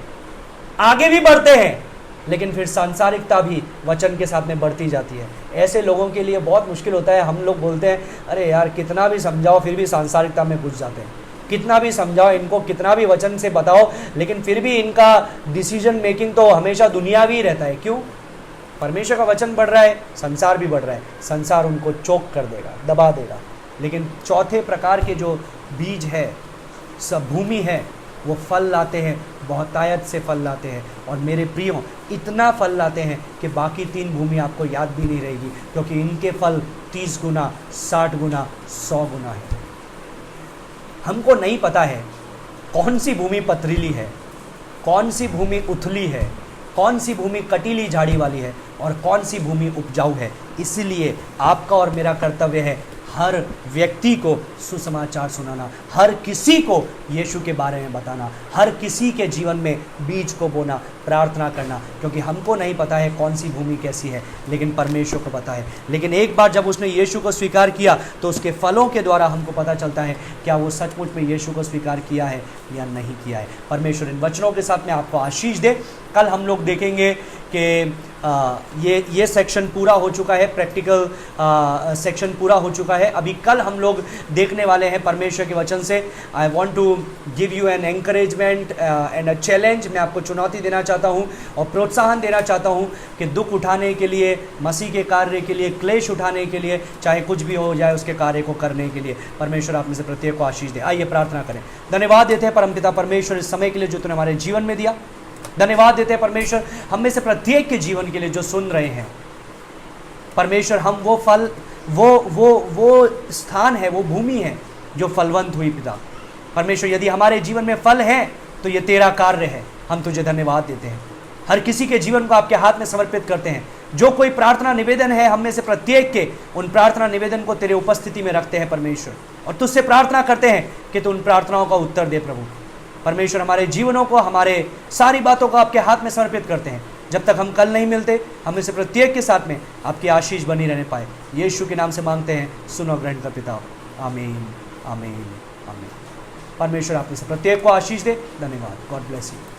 आगे भी बढ़ते हैं, लेकिन फिर सांसारिकता भी वचन के साथ में बढ़ती जाती है। ऐसे लोगों के लिए बहुत मुश्किल होता है। हम लोग बोलते हैं अरे यार कितना भी समझाओ फिर भी सांसारिकता में घुस जाते हैं, कितना भी समझाओ इनको, कितना भी वचन से बताओ, लेकिन फिर भी इनका डिसीजन मेकिंग तो हमेशा दुनियावी रहता है। क्यों? परमेश्वर का वचन बढ़ रहा है, संसार भी बढ़ रहा है, संसार उनको चोक कर देगा, दबा देगा। लेकिन चौथे प्रकार के जो बीज है, सब भूमि है, वो फल लाते हैं, बहुतायत से फल लाते हैं। और मेरे प्रियो, इतना फल लाते हैं कि बाकी 3 भूमि आपको याद भी नहीं रहेगी, क्योंकि इनके फल 30 गुना, 60 गुना, 100 गुना है। हमको नहीं पता है कौन सी भूमि पथरीली है, कौन सी भूमि उथली है, कौन सी भूमि कटीली झाड़ी वाली है और कौन सी भूमि उपजाऊ है। इसलिए आपका और मेरा कर्तव्य है हर व्यक्ति को सुसमाचार सुनाना, हर किसी को यीशु के बारे में बताना, हर किसी के जीवन में बीज को बोना, प्रार्थना करना, क्योंकि हमको नहीं पता है कौन सी भूमि कैसी है, लेकिन परमेश्वर को पता है। लेकिन एक बार जब उसने यीशु को स्वीकार किया तो उसके फलों के द्वारा हमको पता चलता है क्या वो सचमुच में यीशु को स्वीकार किया है या नहीं किया है। परमेश्वर इन वचनों के साथ में आपको आशीष दे। कल हम लोग देखेंगे कि ये सेक्शन पूरा हो चुका है, प्रैक्टिकल सेक्शन पूरा हो चुका है। अभी कल हम लोग देखने वाले हैं परमेश्वर के वचन से। I want to give you an encouragement and a challenge. मैं आपको चुनौती देना चाहता हूँ और प्रोत्साहन देना चाहता हूँ कि दुख उठाने के लिए, मसीह के कार्य के लिए, क्लेश उठाने के लिए, चाहे कुछ भी हो जाए उसके कार्य को करने के लिए परमेश्वर आप में से प्रत्येक को आशीष दे। आइए प्रार्थना करें। धन्यवाद देते हैं परमपिता परमेश्वर इस समय के लिए जो तूने हमारे जीवन में दिया। धन्यवाद देते हैं परमेश्वर हम में से प्रत्येक के जीवन के लिए जो सुन रहे हैं। परमेश्वर हम वो फल, वो स्थान है, वो भूमि है जो फलवंत हुई पिता। परमेश्वर यदि हमारे जीवन में फल है तो ये तेरा कार्य है। हम तुझे धन्यवाद देते हैं। हर किसी के जीवन को आपके हाथ में समर्पित करते हैं। जो कोई प्रार्थना निवेदन है हम में से प्रत्येक के, उन प्रार्थना निवेदन को तेरे उपस्थिति में रखते हैं परमेश्वर, और तुझसे प्रार्थना करते हैं कि तू उन प्रार्थनाओं का उत्तर दे प्रभु। परमेश्वर हमारे जीवनों को, हमारे सारी बातों को आपके हाथ में समर्पित करते हैं। जब तक हम कल नहीं मिलते, हम में से प्रत्येक के साथ में आपकी आशीष बनी रहने पाए। यीशु के नाम से मांगते हैं, सुनो ग्रहण कर पिता। आमीन, आमीन, आमीन। परमेश्वर आप में से प्रत्येक को आशीष दे। धन्यवाद। God bless you.